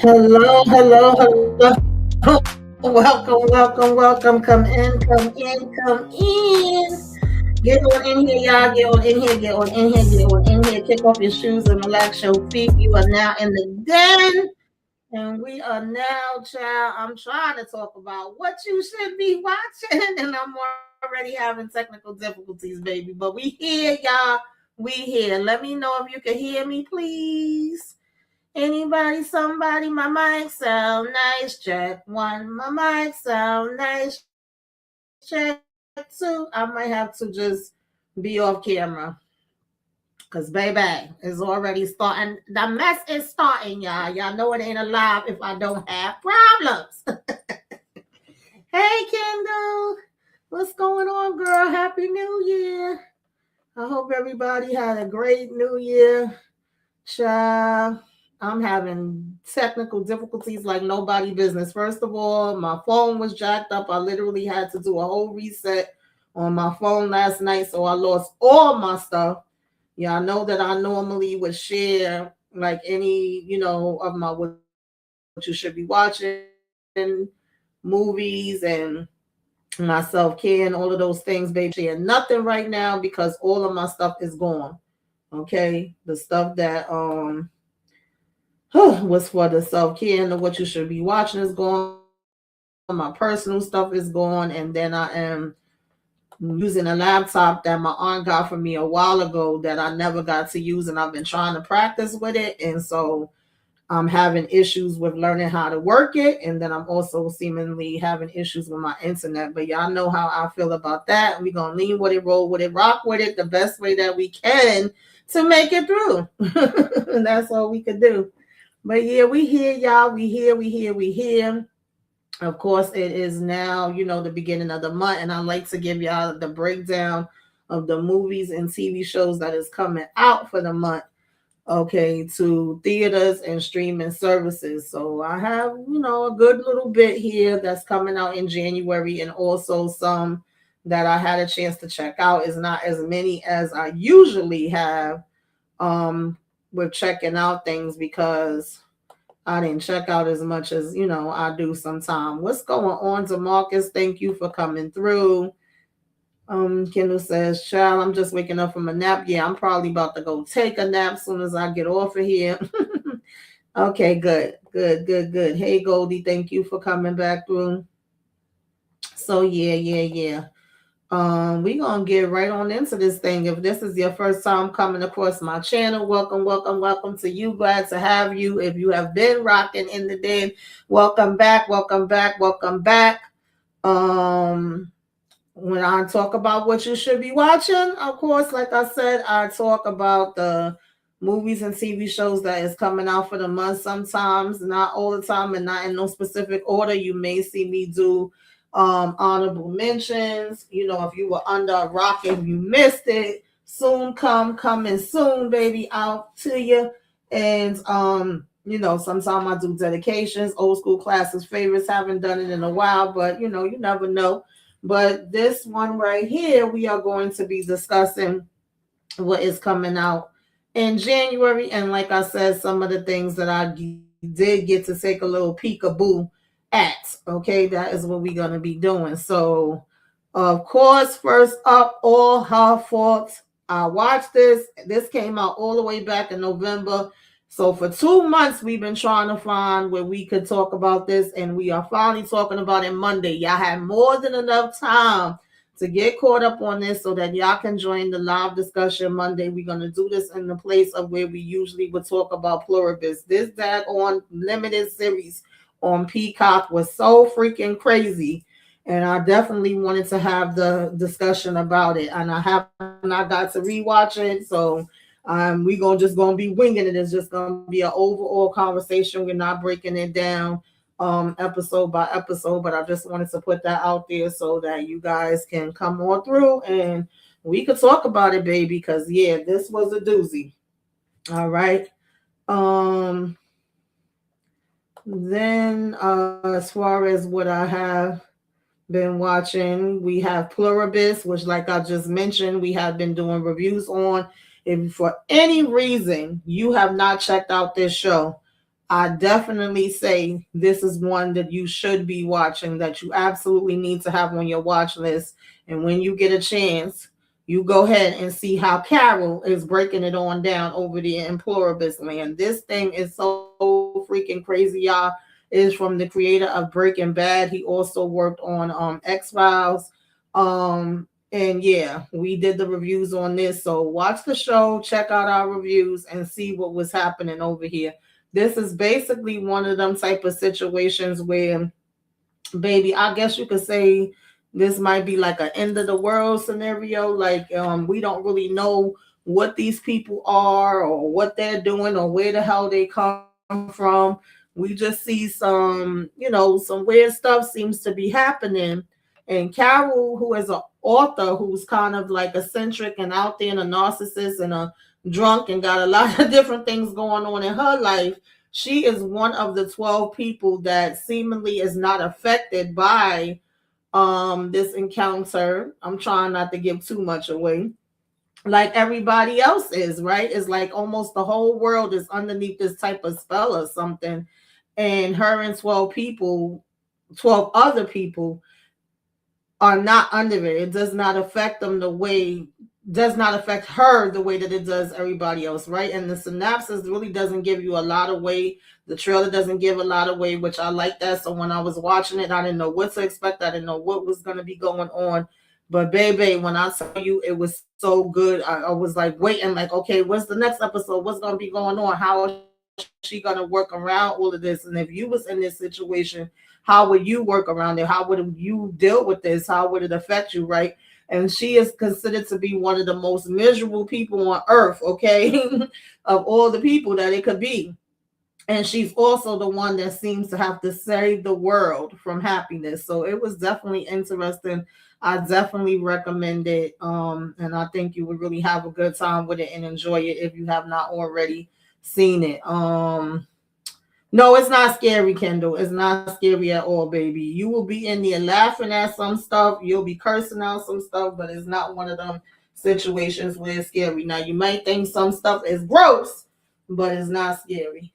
Hello, hello, hello. Welcome, welcome, welcome. Come in, come in, come in. Get on in here, y'all. Get on in here, get on in here, get on in here. Kick off your shoes and relax your feet. You are now in the den. And we are now, child. I'm trying to talk about what you should be watching. And I'm already having technical difficulties, baby. But we here, y'all. We here. Let me know if you can hear me, please. Anybody, somebody, my mic sound nice. Check one. My mic sound nice. Check two. I might have to just be off camera. Cause baby, it's already starting. The mess is starting, y'all. Y'all know it ain't alive if I don't have problems. Hey Kendall. What's going on, girl? Happy New Year. I hope everybody had a great New Year. Child, I'm having technical difficulties like nobody business. First of all, my phone was jacked up. I literally had to do a whole reset on my phone last night, so I lost all my stuff. Yeah, I know that I normally would share like any, of my what you should be watching, movies and my self-care and all of those things, baby. I ain't sharing nothing right now because all of my stuff is gone. Okay? The stuff that was for the self-care and what you should be watching is gone. My personal stuff is gone, and then I am using a laptop that my aunt got for me a while ago that I never got to use, and I've been trying to practice with it, and so I'm having issues with learning how to work it, and then I'm also seemingly having issues with my internet. But y'all know how I feel about that. We're gonna lean with it, roll with it, rock with it the best way that we can to make it through. And that's all we could do. But yeah, we here, y'all. We here, we here, we here. Of course, it is now, the beginning of the month, and I like to give y'all the breakdown of the movies and TV shows that is coming out for the month, okay, to theaters and streaming services. So I have, a good little bit here that's coming out in January, and also some that I had a chance to check out. Is not as many as I usually have with checking out things because I didn't check out as much as, I do sometime. What's going on, Demarcus? Thank you for coming through. Kendall says, child, I'm just waking up from a nap. Yeah, I'm probably about to go take a nap as soon as I get off of here. Okay, good, good, good, good. Hey, Goldie, thank you for coming back through. So yeah. We're gonna get right on into this thing. If this is your first time coming across my channel, welcome, welcome, welcome to you. Glad to have you. If you have been rocking in the den, welcome back, welcome back, welcome back. When I talk about what you should be watching, of course, like I said, I talk about the movies and TV shows that is coming out for the month. Sometimes, not all the time, and not in no specific order. You may see me do honorable mentions. If you were under a rock and you missed it, soon coming soon, baby, out to you. And sometimes I do dedications, old school classics, favorites. Haven't done it in a while, but you never know. But this one right here, we are going to be discussing what is coming out in January. And like I said, some of the things that I did get to take a little peekaboo at. Okay, that is what we're going to be doing. So, of course, first up, All Her Fault. I watched this. This came out all the way back in November. So for 2 months, we've been trying to find where we could talk about this, and we are finally talking about it Monday. Y'all had more than enough time to get caught up on this so that y'all can join the live discussion Monday. We're going to do this in the place of where we usually would talk about Pluribus. This daggone limited series on Peacock was so freaking crazy, and I definitely wanted to have the discussion about it, and I have not got to rewatch it, so we gonna be winging it. It's just gonna be an overall conversation. We're not breaking it down episode by episode, but I just wanted to put that out there so that you guys can come on through and we could talk about it, baby, because yeah, this was a doozy. All right. Then as far as what I have been watching, we have Pluribus, which like I just mentioned, we have been doing reviews on. If for any reason you have not checked out this show, I definitely say this is one that you should be watching, that you absolutely need to have on your watch list. And when you get a chance, you go ahead and see how Carol is breaking it on down over there in Pluribus Land. This thing is so freaking crazy, y'all. It is from the creator of Breaking Bad. He also worked on X Files. And yeah, we did the reviews on this. So watch the show, check out our reviews, and see what was happening over here. This is basically one of them type of situations where, baby, I guess you could say this might be like an end of the world scenario. Like, we don't really know what these people are or what they're doing or where the hell they come from. We just see some weird stuff seems to be happening. And Carol, who is an author who's kind of like eccentric and out there and a narcissist and a drunk and got a lot of different things going on in her life, she is one of the 12 people that seemingly is not affected by this encounter. I'm trying not to give too much away. Like everybody else is, right? It's like almost the whole world is underneath this type of spell or something. And her and 12 other people are not under it. It does not affect them the way, does not affect her the way that it does everybody else, right? And the synopsis really doesn't give you a lot of weight. The trailer doesn't give a lot of weight, which I like that. So when I was watching it, I didn't know what to expect. I didn't know what was going to be going on. But baby, when I tell you it was so good, I was like waiting, like, okay, what's the next episode? What's going to be going on? How is she going to work around all of this? And if you was in this situation, how would you work around it? How would you deal with this? How would it affect you, right? And she is considered to be one of the most miserable people on earth, okay? Of all the people that it could be. And she's also the one that seems to have to save the world from happiness. So it was definitely interesting. I definitely recommend it. And I think you would really have a good time with it and enjoy it if you have not already seen it. No, it's not scary, Kendall. It's not scary at all, baby. You will be in there laughing at some stuff. You'll be cursing out some stuff, but it's not one of them situations where it's scary. Now, you might think some stuff is gross, but it's not scary.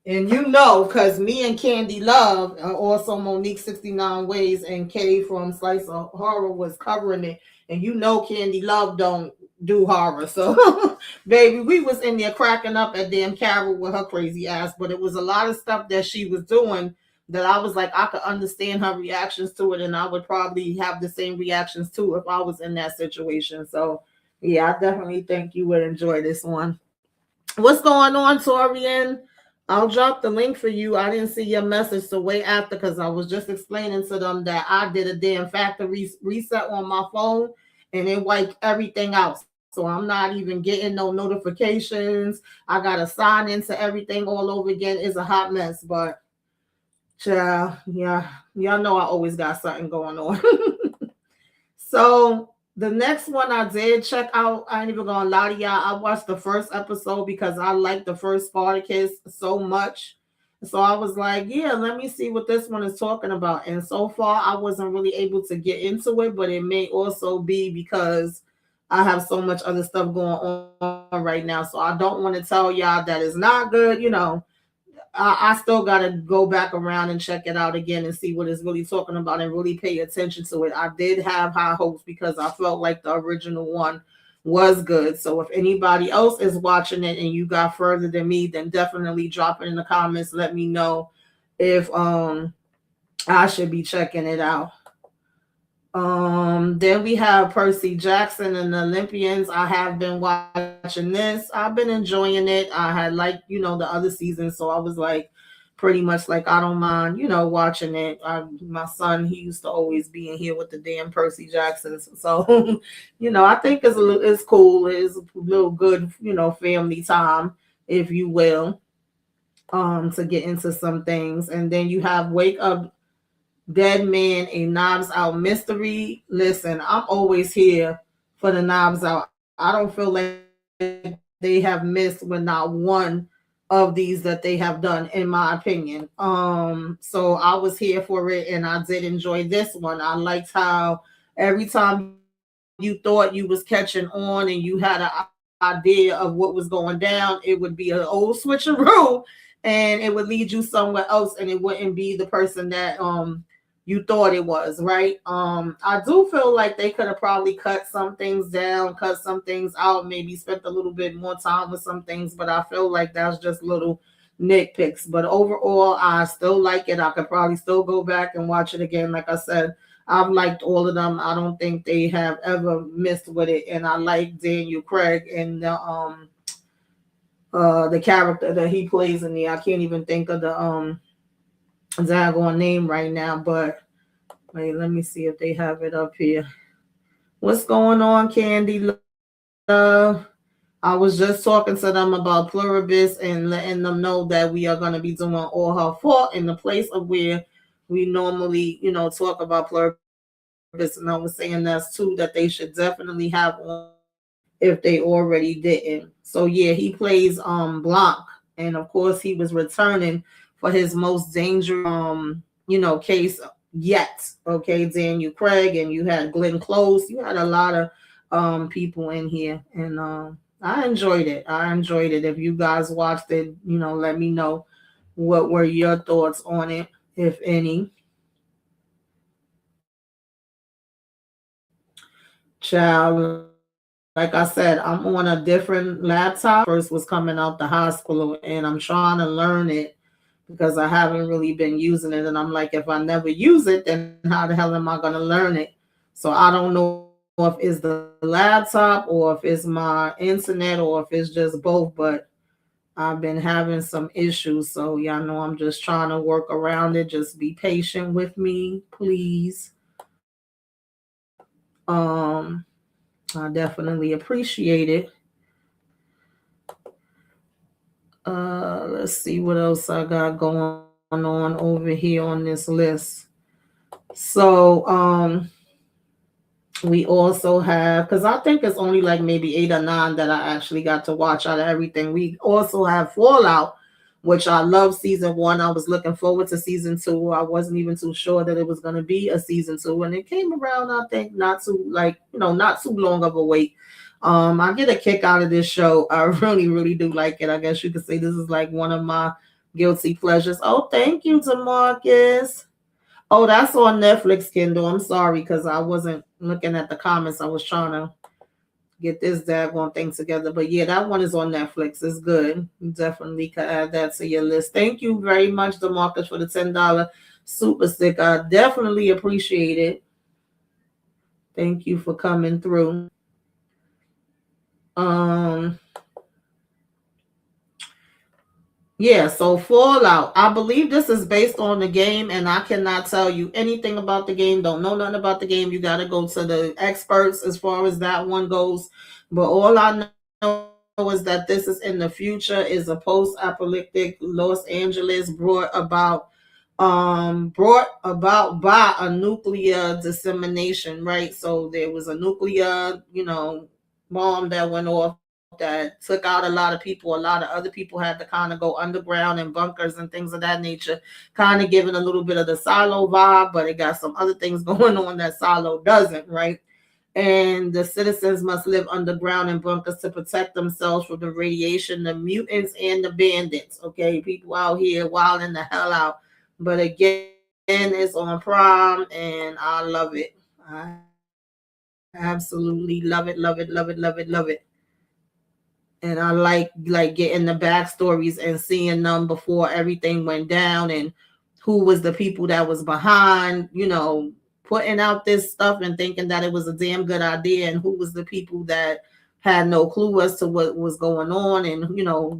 And because me and Candy Love, also Monique 69 Ways and Kay from Slice of Horror was covering it. And Candy Love don't do horror. So, baby, we was in there cracking up at damn Carol with her crazy ass. But it was a lot of stuff that she was doing that I was like, I could understand her reactions to it. And I would probably have the same reactions too if I was in that situation. So, yeah, I definitely think you would enjoy this one. What's going on, Torian? I'll drop the link for you. I didn't see your message, so wait after, because I was just explaining to them that I did a damn factory reset on my phone and it wiped everything out. So I'm not even getting no notifications. I got to sign into everything all over again. It's a hot mess, but child, yeah, y'all know I always got something going on. So the next one I did check out, I ain't even gonna lie to y'all. I watched the first episode because I liked the first Spartacus so much. So I was like, yeah, let me see what this one is talking about. And so far, I wasn't really able to get into it, but it may also be because I have so much other stuff going on right now. So I don't want to tell y'all that it's not good. I still got to go back around and check it out again and see what it's really talking about and really pay attention to it. I did have high hopes because I felt like the original one was good. So if anybody else is watching it and you got further than me, then definitely drop it in the comments. Let me know if I should be checking it out. Then we have Percy Jackson and the Olympians. I have been watching this. I've been enjoying it. I had the other season, so I was like pretty much like I don't mind, watching it. My son, he used to always be in here with the damn Percy Jacksons. So, I think it's cool. It's a little good, family time, if you will, to get into some things. And then you have Wake Up Dead Man, a Knives Out mystery. Listen, I'm always here for the Knives Out. I don't feel like they have missed with not one of these that they have done, in my opinion. So I was here for it and I did enjoy this one. I liked how every time you thought you was catching on and you had an idea idea of what was going down, it would be an old switcheroo, and it would lead you somewhere else, and it wouldn't be the person that you thought it was, right? I do feel like they could have probably cut some things down, cut some things out, maybe spent a little bit more time with some things, but I feel like that's just little nitpicks. But overall, I still like it. I could probably still go back and watch it again. Like I said, I've liked all of them. I don't think they have ever missed with it. And I like Daniel Craig and the character that he plays in the, I can't even think of the daggone name right now, but wait, let me see if they have it up here. What's going on, Candy Love? I was just talking to them about Pluribus and letting them know that we are going to be doing All Her Fault in the place of where we normally, talk about Pluribus. And I was saying that's two that they should definitely have on if they already didn't. So yeah, he plays Blanc, and of course he was returning for his most dangerous case yet. Okay, Daniel Craig, and you had Glenn Close. You had a lot of people in here, and I enjoyed it. I enjoyed it. If you guys watched it, let me know what were your thoughts on it, if any. Child, like I said, I'm on a different laptop. First was coming out the hospital, and I'm trying to learn it because I haven't really been using it. And I'm like, if I never use it, then how the hell am I going to learn it? So I don't know if it's the laptop or if it's my internet or if it's just both, but I've been having some issues. So y'all know I'm just trying to work around it. Just be patient with me, please. I definitely appreciate it. Let's see what else I got going on over here on this list. So, we also have, because I think it's only like maybe 8 or 9 that I actually got to watch out of everything. We also have Fallout, which I love season 1. I was looking forward to season 2. I wasn't even too sure that it was going to be a season 2, and it came around, I think, not too long of a wait. I get a kick out of this show. I really, really do like it. I guess you could say this is like one of my guilty pleasures. Oh, thank you, Demarcus. Oh, that's on Netflix, Kindle. I'm sorry because I wasn't looking at the comments. I was trying to get this daggone thing together. But yeah, that one is on Netflix. It's good. You definitely can add that to your list. Thank you very much, DeMarcus, for the $10 super stick. I definitely appreciate it. Thank you for coming through. Um Yeah, so Fallout. I believe this is based on the game, and I cannot tell you anything about the game. Don't know nothing about the game. You got to go to the experts as far as that one goes. But all I know is that this is in the future. Is a post-apocalyptic Los Angeles brought about by a nuclear dissemination, right? So there was a nuclear, bomb that went off that took out a lot of people. A lot of other people had to kind of go underground in bunkers and things of that nature, kind of giving a little bit of the silo vibe, but it got some other things going on that silo doesn't, right? And the citizens must live underground in bunkers to protect themselves from the radiation, the mutants, and the bandits. Okay, people out here wilding the hell out. But again, it's on Prime, and I love it. I absolutely love it, love it, love it, love it, love it, love it. And I like getting the backstories and seeing them before everything went down, and who was the people that was behind, putting out this stuff and thinking that it was a damn good idea, and who was the people that had no clue as to what was going on, and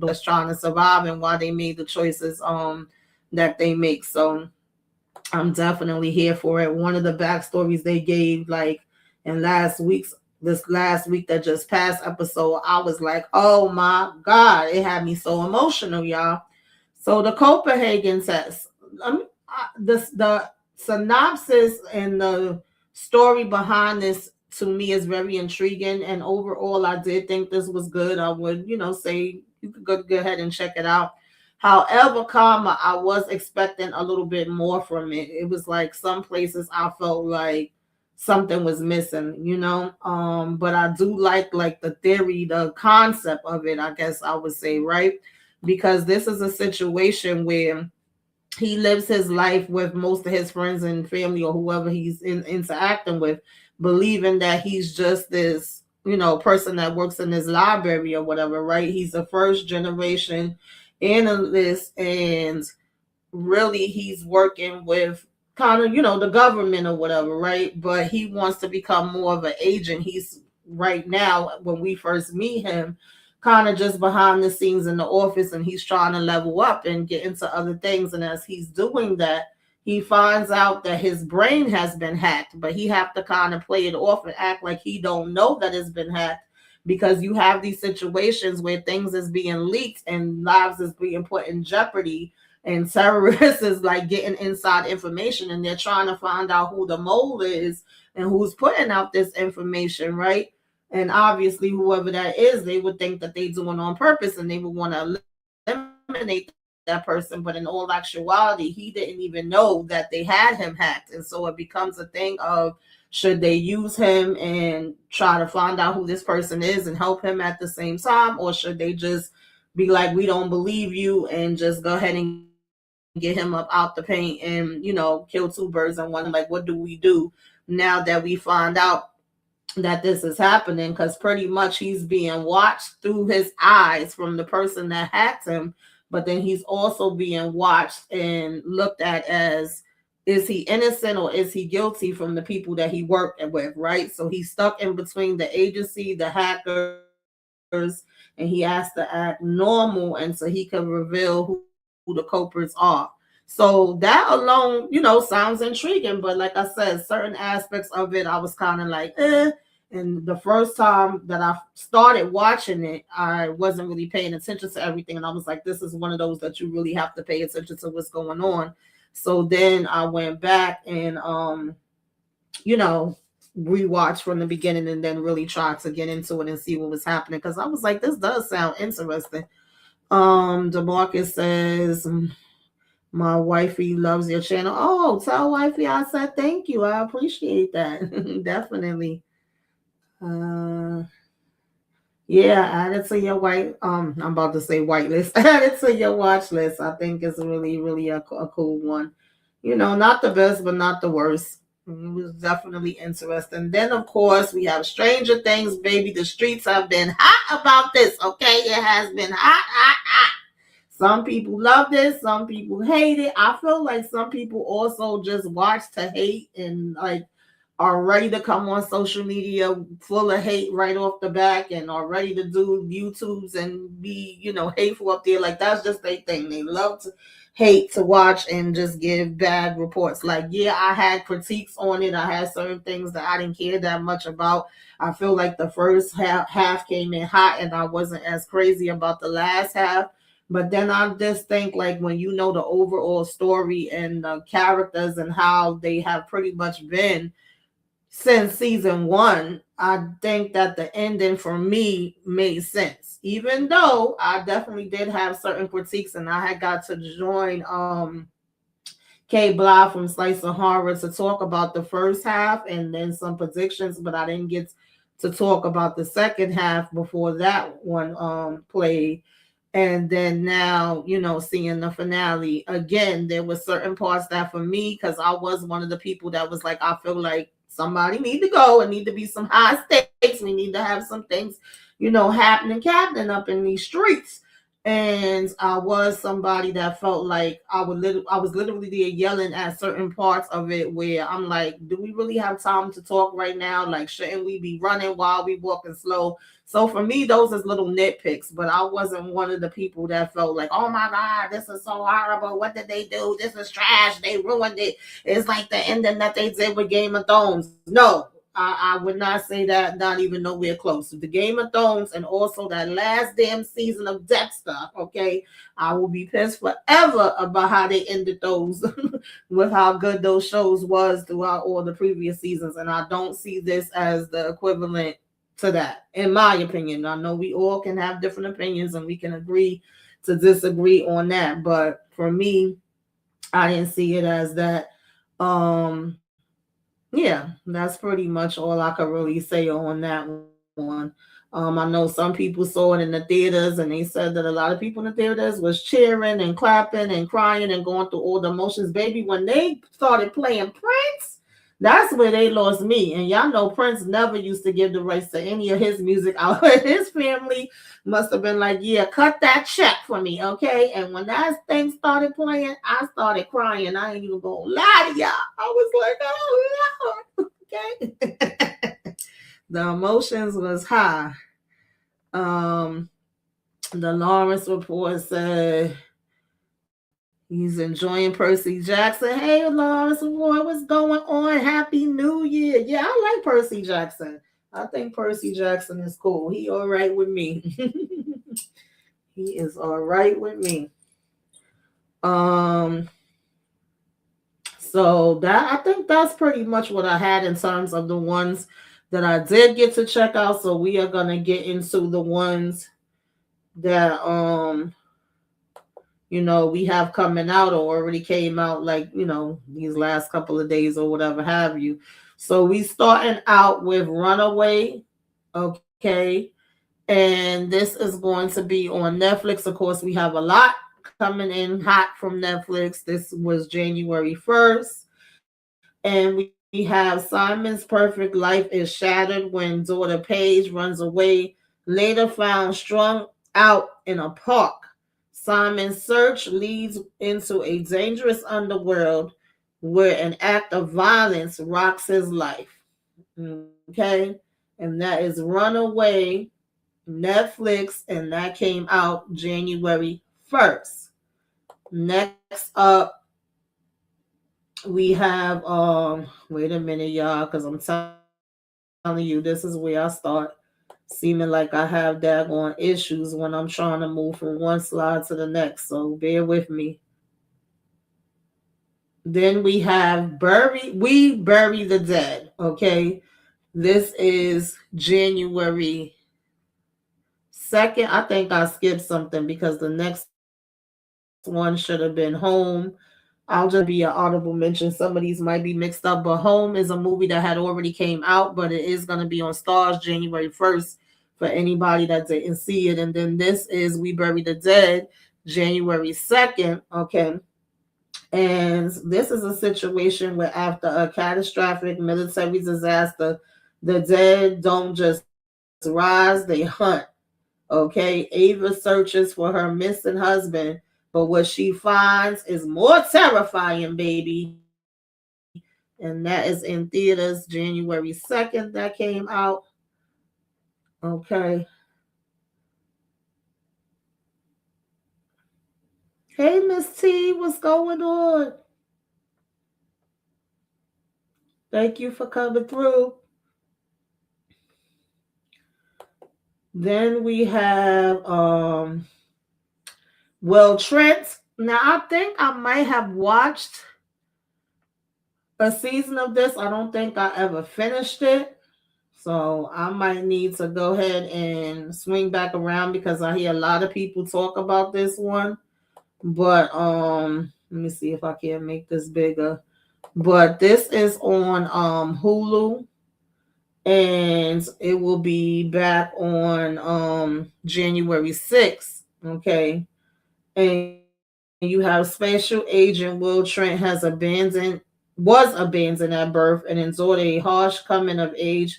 that's trying to survive, and why they made the choices that they make. So I'm definitely here for it. One of the backstories they gave, like in this last week that just passed episode, I was like, oh my God, it had me so emotional, y'all. So the Copenhagen test, the synopsis and the story behind this to me is very intriguing. And overall, I did think this was good. I would, say you could go ahead and check it out. However, I was expecting a little bit more from it. It was like some places I felt like something was missing, but I do like the theory, the concept of it, I guess I would say, right? Because this is a situation where he lives his life with most of his friends and family or whoever he's interacting with, believing that he's just this, person that works in his library or whatever, right? He's a first generation analyst, and really he's working with kind of, the government or whatever, right? But he wants to become more of an agent. He's right now, when we first meet him, kind of just behind the scenes in the office, and he's trying to level up and get into other things. And as he's doing that, he finds out that his brain has been hacked, but he have to kind of play it off and act like he don't know that it's been hacked, because you have these situations where things is being leaked and lives is being put in jeopardy, and terrorists is like getting inside information, and they're trying to find out who the mole is and who's putting out this information, right? And obviously whoever that is, they would think that they doing on purpose, and they would want to eliminate that person. But in all actuality, he didn't even know that they had him hacked. And so it becomes a thing of, should they use him and try to find out who this person is and help him at the same time, or should they just be like, we don't believe you, and just go ahead and get him up out the paint and, kill two birds in one? Like, what do we do now that we find out that this is happening? Because pretty much he's being watched through his eyes from the person that hacked him, but then he's also being watched and looked at as, is he innocent or is he guilty from the people that he worked with, right? So he's stuck in between the agency, the hackers, and he has to act normal, and so he can reveal who the culprits are. So that alone, sounds intriguing. But like I said, certain aspects of it, I was kind of like, And the first time that I started watching it, I wasn't really paying attention to everything. And I was like, this is one of those that you really have to pay attention to what's going on. So then I went back and, you know, rewatched from the beginning, and then really tried to get into it and see what was happening. Cause I was like, this does sound interesting. DeMarcus says, my wifey loves your channel. Oh, tell wifey I said thank you. I appreciate that. Definitely. Uh, yeah, add it to your I'm about to say white list. Add it to your watch list. I think it's really, really a cool one. Not the best, but not the worst. It was definitely interesting. Then, of course, we have Stranger Things, baby. The streets have been hot about this, okay? It has been hot, hot, hot. Some people love this, some people hate it. I feel like some people also just watch to hate, and like are ready to come on social media full of hate right off the back, and are ready to do YouTubes and be, hateful up there. Like, that's just their thing. They love to hate to watch and just give bad reports. Like, yeah, I had critiques on it. I had certain things that I didn't care that much about. I feel like the first half came in hot, and I wasn't as crazy about the last half. But then I just think, like, when you know the overall story and the characters and how they have pretty much been since season one, I think that the ending for me made sense. Even though I definitely did have certain critiques, and I had got to join K Blah from Slice of Horror to talk about the first half and then some predictions, but I didn't get to talk about the second half before that one played. And then now, seeing the finale again, there were certain parts that for me, because I was one of the people that was like, I feel like somebody need to go, and need to be some high stakes. We need to have some things, happening up in these streets. And I was somebody that felt like I was literally there yelling at certain parts of it, where I'm like, do we really have time to talk right now? Like, shouldn't we be running while we walking slow? So for me, those is little nitpicks, but I wasn't one of the people that felt like, oh my God, this is so horrible. What did they do? This is trash. They ruined it. It's like the ending that they did with Game of Thrones. No, I would not say that, not even nowhere close. The Game of Thrones and also that last damn season of Dexter, okay? I will be pissed forever about how they ended those with how good those shows was throughout all the previous seasons. And I don't see this as the equivalent to that, in my opinion. I know we all can have different opinions and we can agree to disagree on that, but for me, I didn't see it as that. Yeah, that's pretty much all I could really say on that one. I know some people saw it in the theaters and they said that a lot of people in the theaters was cheering and clapping and crying and going through all the emotions. Baby, when they started playing Prince, that's where they lost me. And y'all know Prince never used to give the rights to any of his music out. His family must have been like, yeah, cut that check for me, okay? And when that thing started playing, I started crying. I ain't even gonna lie to y'all. I was like, oh Lord, okay. The emotions was high. Um, the Lawrence report said he's enjoying Percy Jackson. Hey, Lawrence report, what's going on? Happy New Year. Yeah, I like Percy Jackson. I think Percy Jackson is cool. He all right with me. He is all right with me. Um, so that I think that's pretty much what I had in terms of the ones that I did get to check out. So we are gonna get into the ones that we have coming out or already came out, like, these last couple of days or whatever have you. So we starting out with Runaway, okay? And this is going to be on Netflix. Of course, we have a lot coming in hot from Netflix. This was January 1st. And we have Simon's perfect life is shattered when daughter Paige runs away, later found strung out in a park. Simon's search leads into a dangerous underworld where an act of violence rocks his life. Okay? And that is Runaway, Netflix, and that came out January 1st. Next up, we have wait a minute, y'all, because I'm telling you, this is where I start seeming like I have daggone issues when I'm trying to move from one slide to the next. So bear with me. Then we have Bury the Dead. Okay. This is January 2nd. I think I skipped something because the next one should have been Home. I'll just be an audible mention. Some of these might be mixed up, but Home is a movie that had already came out, but it is going to be on Stars January 1st for anybody that didn't see it. And then this is We Bury the Dead January 2nd. Okay. And this is a situation where after a catastrophic military disaster, the dead don't just rise, they hunt. Okay. Ava searches for her missing husband, but what she finds is more terrifying, baby. And that is in theaters January 2nd. That came out. Okay. Hey, Miss T, what's going on? Thank you for coming through. Then we have Trent. Now I think I might have watched a season of this. I don't think I ever finished it. So I might need to go ahead and swing back around because I hear a lot of people talk about this one. But let me see if I can make this bigger. But this is on Hulu, and it will be back on January 6th. Okay. And you have Special Agent Will Trent was abandoned at birth and endured a harsh coming of age.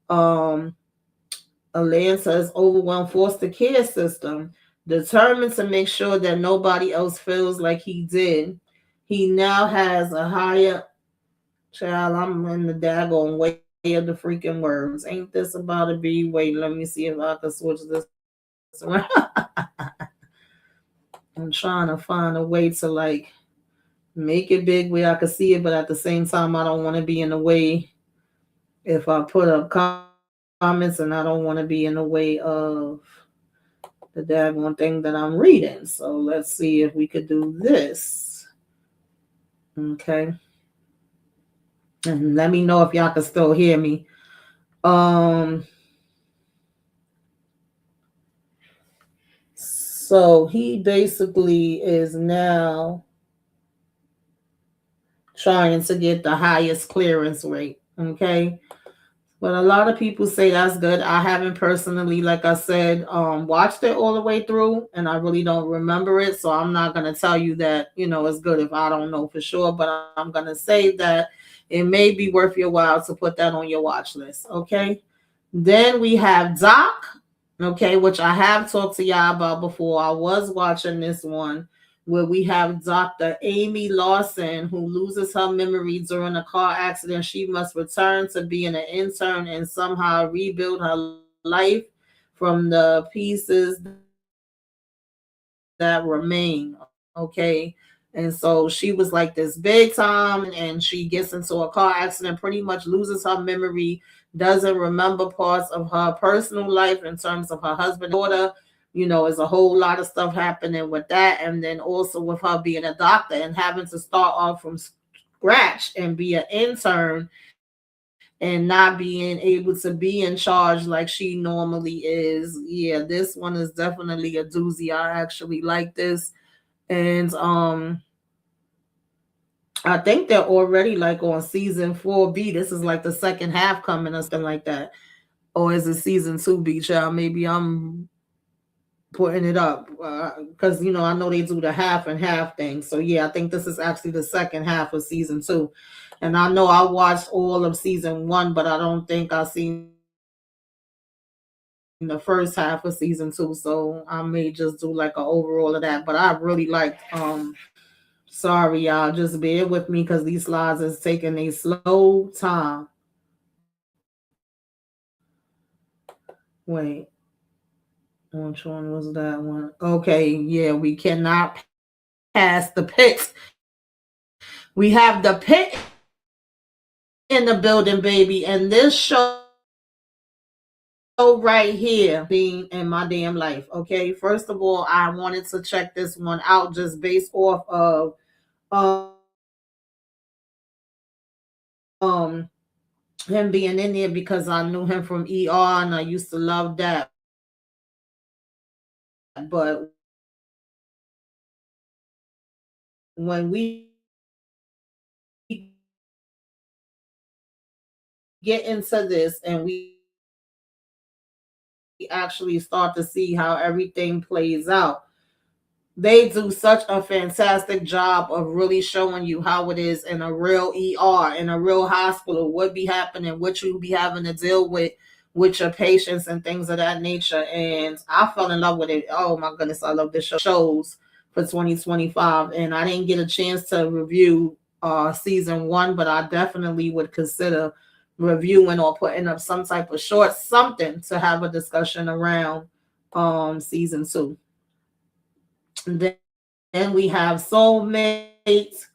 Um, Atlanta's overwhelmed foster care system, determined to make sure that nobody else feels like he did. He now has a higher child. I'm in the daggone way of the freaking words. Ain't this about to be? Wait, let me see if I can switch this around. I'm trying to find a way to like make it big where I can see it, but at the same time, I don't want to be in the way if I put up comments, and I don't want to be in the way of the daggone thing that I'm reading. So let's see if we could do this. Okay. And let me know if y'all can still hear me. Um, so he basically is now trying to get the highest clearance rate. Okay. But a lot of people say that's good. I haven't personally, like I said, watched it all the way through, and I really don't remember it. So I'm not gonna tell you that it's good if I don't know for sure. But I'm gonna say that it may be worth your while to put that on your watch list. Okay. Then we have Doc, okay, which I have talked to y'all about before. I was watching this one where we have Dr. Amy Lawson who loses her memory during a car accident. She must return to being an intern and somehow rebuild her life from the pieces that remain. Okay. And so she was like this big time and she gets into a car accident, pretty much loses her memory, doesn't remember parts of her personal life in terms of her husband and daughter. Is a whole lot of stuff happening with that. And then also with her being a doctor and having to start off from scratch and be an intern and not being able to be in charge like she normally is. Yeah, this one is definitely a doozy. I actually like this. And I think they're already like on season 4B. This is like the second half coming or something like that. Or is it season 2B, child? Maybe I'm putting it up because I know they do the half and half thing. So yeah, I think this is actually the second half of season 2. And I know I watched all of season 1, but I don't think I seen the first half of season 2. So I may just do like an overall of that. But I really liked sorry y'all, just bear with me because these slides is taking a slow time. Wait, which one was that one? Okay, yeah, we cannot pass the pit. We have the pit in the building, baby, and this show right here being in my damn life. Okay, first of all, I wanted to check this one out just based off of um him being in there because I knew him from ER and I used to love that. But when we get into this and we actually start to see how everything plays out, they do such a fantastic job of really showing you how it is in a real ER, in a real hospital, what be happening, what you be having to deal with your patients and things of that nature. And I fell in love with it. Oh my goodness, I love this show. One of my favorite shows for 2025. And I didn't get a chance to review season 1, but I definitely would consider reviewing or putting up some type of short something to have a discussion around season 2. Then we have Soulmates,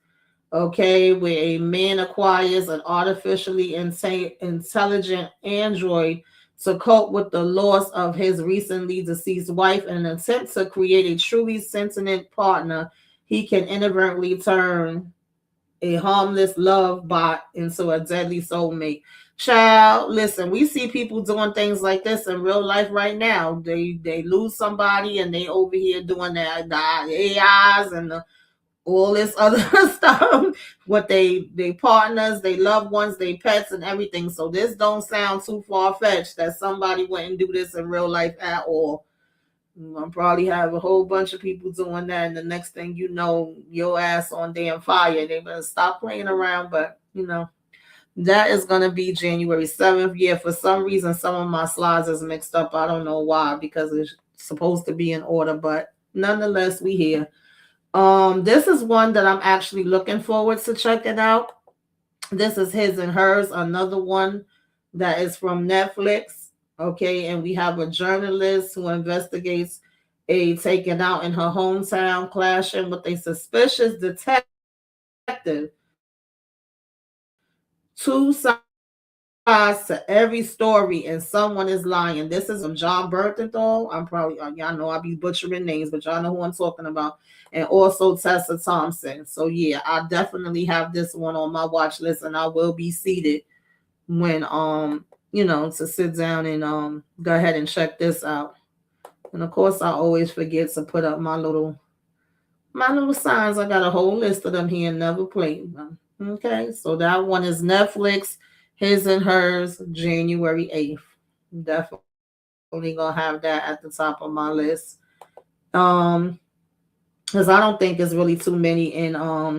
okay, where a man acquires an artificially intelligent android to cope with the loss of his recently deceased wife in an attempt to create a truly sentient partner. He can inadvertently turn a harmless love bot into a deadly soulmate. Child, listen, we see people doing things like this in real life right now. They lose somebody and they over here doing the AIs and all this other stuff with they partners, they loved ones, they pets and everything. So this don't sound too far fetched that somebody wouldn't do this in real life at all. I'll probably have a whole bunch of people doing that, and the next thing you know, your ass on damn fire. They better stop playing around. But that is gonna be January 7th. Yeah, for some reason, some of my slides is mixed up. I don't know why because it's supposed to be in order, but nonetheless, we here. This is one that I'm actually looking forward to checking out. This is His and Hers, another one that is from Netflix. Okay, and we have a journalist who investigates a taken out in her hometown clashing with a suspicious detective. Two sides to every story, and someone is lying. This is from John Bernthal. I'm probably y'all know I be butchering names, but y'all know who I'm talking about. And also Tessa Thompson. So yeah, I definitely have this one on my watch list, and I will be seated when to sit down and go ahead and check this out. And of course, I always forget to put up my little My little signs, I got a whole list of them here and never played them. Okay, so that one is Netflix, His and Hers, January 8th. Definitely gonna have that at the top of my list. Um, because I don't think it's really too many in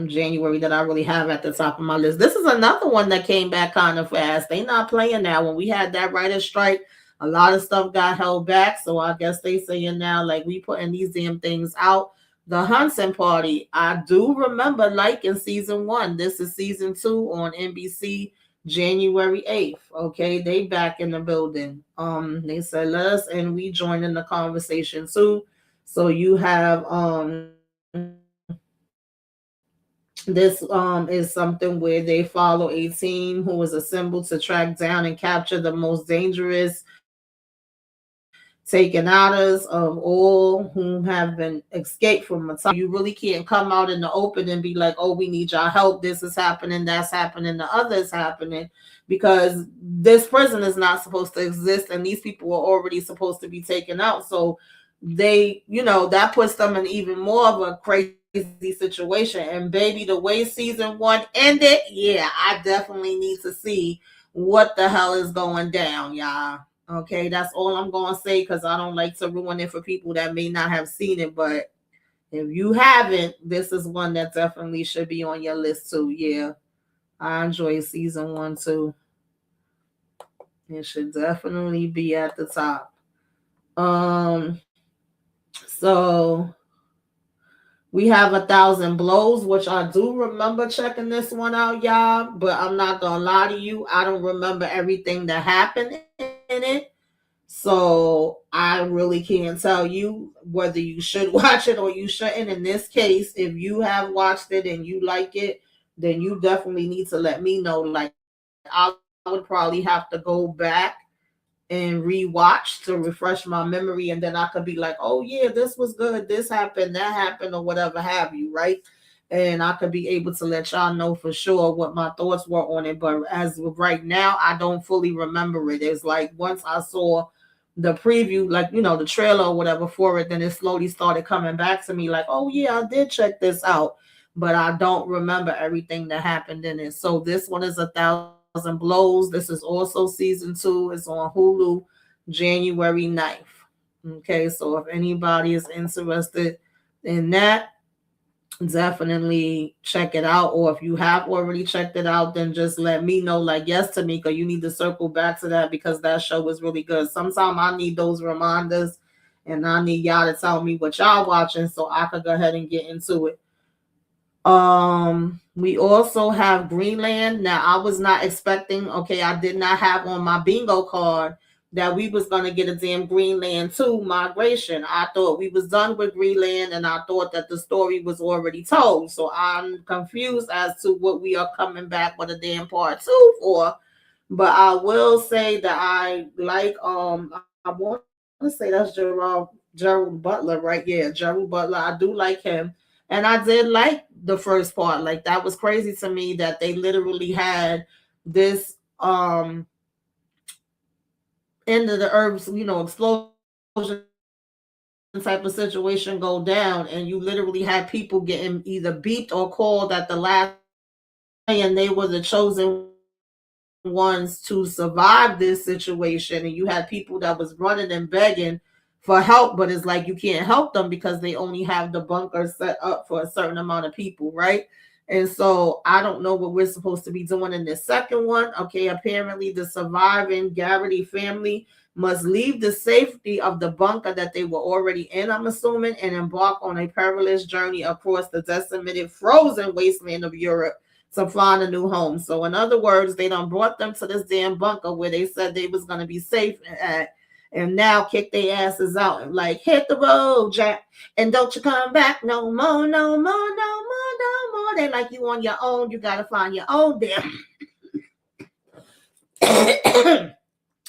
January that I really have at the top of my list. This is another one that came back kind of fast. They not playing now. When we had that writer's strike, a lot of stuff got held back. So I guess they saying now like we putting these damn things out. The Hunting Party. I do remember liking season one. This is season two on NBC. January 8th. Okay, they back in the building. They said let us and we join in the conversation too. So you have this is something where they follow a team who is assembled to track down and capture the most dangerous taken outers of all whom have been escaped from a time. You really can't come out in the open and be like, oh, we need your help. This is happening, that's happening, the other is happening, because this prison is not supposed to exist and these people are already supposed to be taken out. So they, that puts them in even more of a crazy situation. And baby, the way season one ended, yeah, I definitely need to see what the hell is going down, y'all. Okay, that's all I'm gonna say because I don't like to ruin it for people that may not have seen it. But if you haven't, this is one that definitely should be on your list too. Yeah, I enjoy season one too. It should definitely be at the top. Um, so we have 1,000 Blows, which I do remember checking this one out, y'all. But I'm not gonna lie to you, I don't remember everything that happened in it. So I really can't tell you whether you should watch it or you shouldn't. In this case, if you have watched it and you like it, then you definitely need to let me know. Like I would probably have to go back and rewatch to refresh my memory, and then I could be like, oh yeah, this was good, this happened, that happened, or whatever have you, right? And I could be able to let y'all know for sure what my thoughts were on it. But as of right now, I don't fully remember it. It's like once I saw the preview, like the trailer or whatever for it, then it slowly started coming back to me like, oh yeah, I did check this out, but I don't remember everything that happened in it. So this one is 1,000 Blows. This is also season two. It's on Hulu, January 9th. Okay, so if anybody is interested in that, definitely check it out. Or if you have already checked it out, then just let me know. Like, yes, Tamika, you need to circle back to that because that show was really good. Sometimes I need those reminders and I need y'all to tell me what y'all watching so I could go ahead and get into it. We also have Greenland. Now I was not expecting, okay, I did not have on my bingo card that we was gonna get a damn Greenland 2 migration. I thought we was done with Greenland and I thought that the story was already told. So I'm confused as to what we are coming back with a damn part two for. But I will say that I like I want to say that's Gerald Butler, right? Yeah, Gerald Butler. I do like him. And I did like the first part. Like that was crazy to me that they literally had this end of the earth, explosion type of situation go down, and you literally had people getting either beeped or called at the last minute, saying they were the chosen ones to survive this situation. And you had people that was running and begging for help, but it's like you can't help them because they only have the bunker set up for a certain amount of people, right? And so I don't know what we're supposed to be doing in this second one. Okay, apparently the surviving Garrity family must leave the safety of the bunker that they were already in, I'm assuming, and embark on a perilous journey across the decimated, frozen wasteland of Europe to find a new home. So in other words, they done brought them to this damn bunker where they said they was gonna be safe at, and now kick their asses out and like hit the road, Jack, and don't you come back no more, no more, no more, no more, no more. They like you on your own. You gotta find your own damn.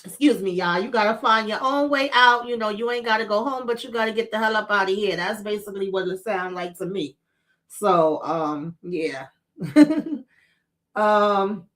Excuse me, y'all. You gotta find your own way out. You ain't gotta go home, but you gotta get the hell up out of here. That's basically what it sounds like to me. So, yeah. um,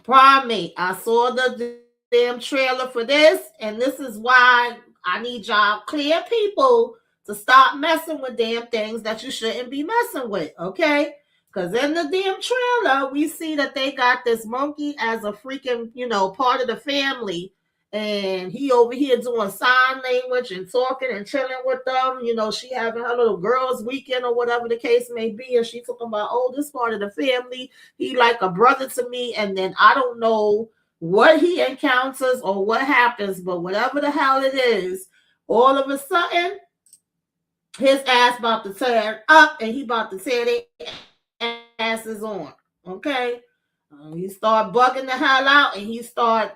Prime, I saw the damn trailer for this, and this is why I need y'all clear people to stop messing with damn things that you shouldn't be messing with, okay? Because in the damn trailer, we see that they got this monkey as a freaking, part of the family. And he over here doing sign language and talking and chilling with them. She having her little girls' weekend or whatever the case may be. And she talking about, oh, this part of the family. He like a brother to me. And then I don't know what he encounters or what happens, but whatever the hell it is, all of a sudden, his ass about to turn up and he about to tear their asses on. Okay? He start bugging the hell out and he start,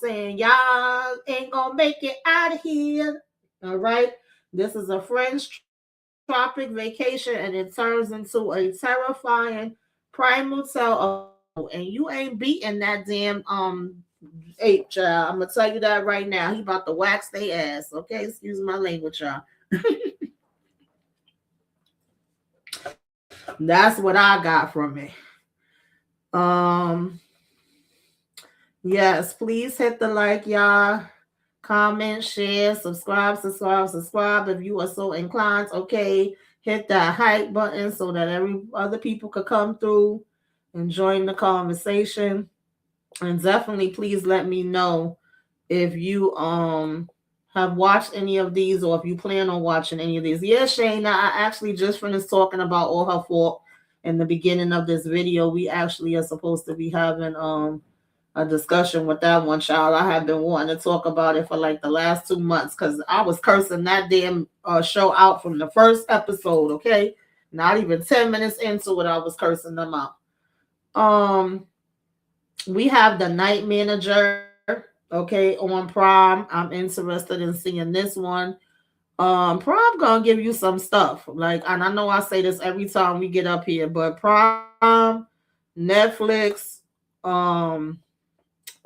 saying, y'all ain't gonna make it out of here. All right? This is a French tropic vacation and it turns into a terrifying primal tale of and you ain't beating that damn ape, child. I'm gonna tell you that right now. He about to wax their ass. Okay, excuse my language, y'all. That's what I got from it. Yes, please hit the like, y'all. Comment, share, subscribe if you are so inclined. Okay, hit that hype button so that every other people could come through and join the conversation. And definitely please let me know if you have watched any of these or if you plan on watching any of these. Yeah, Shayna, I actually just finished talking about All Her Fault in the beginning of this video. We actually are supposed to be having a discussion with that one, child. I have been wanting to talk about it for like the last 2 months because I was cursing that damn show out from the first episode. Okay, not even 10 minutes into it, I was cursing them out. We have The Night Manager, okay, on Prime. I'm interested in seeing this one. Prime gonna give you some stuff. Like, and I know I say this every time we get up here, but Prime, Netflix,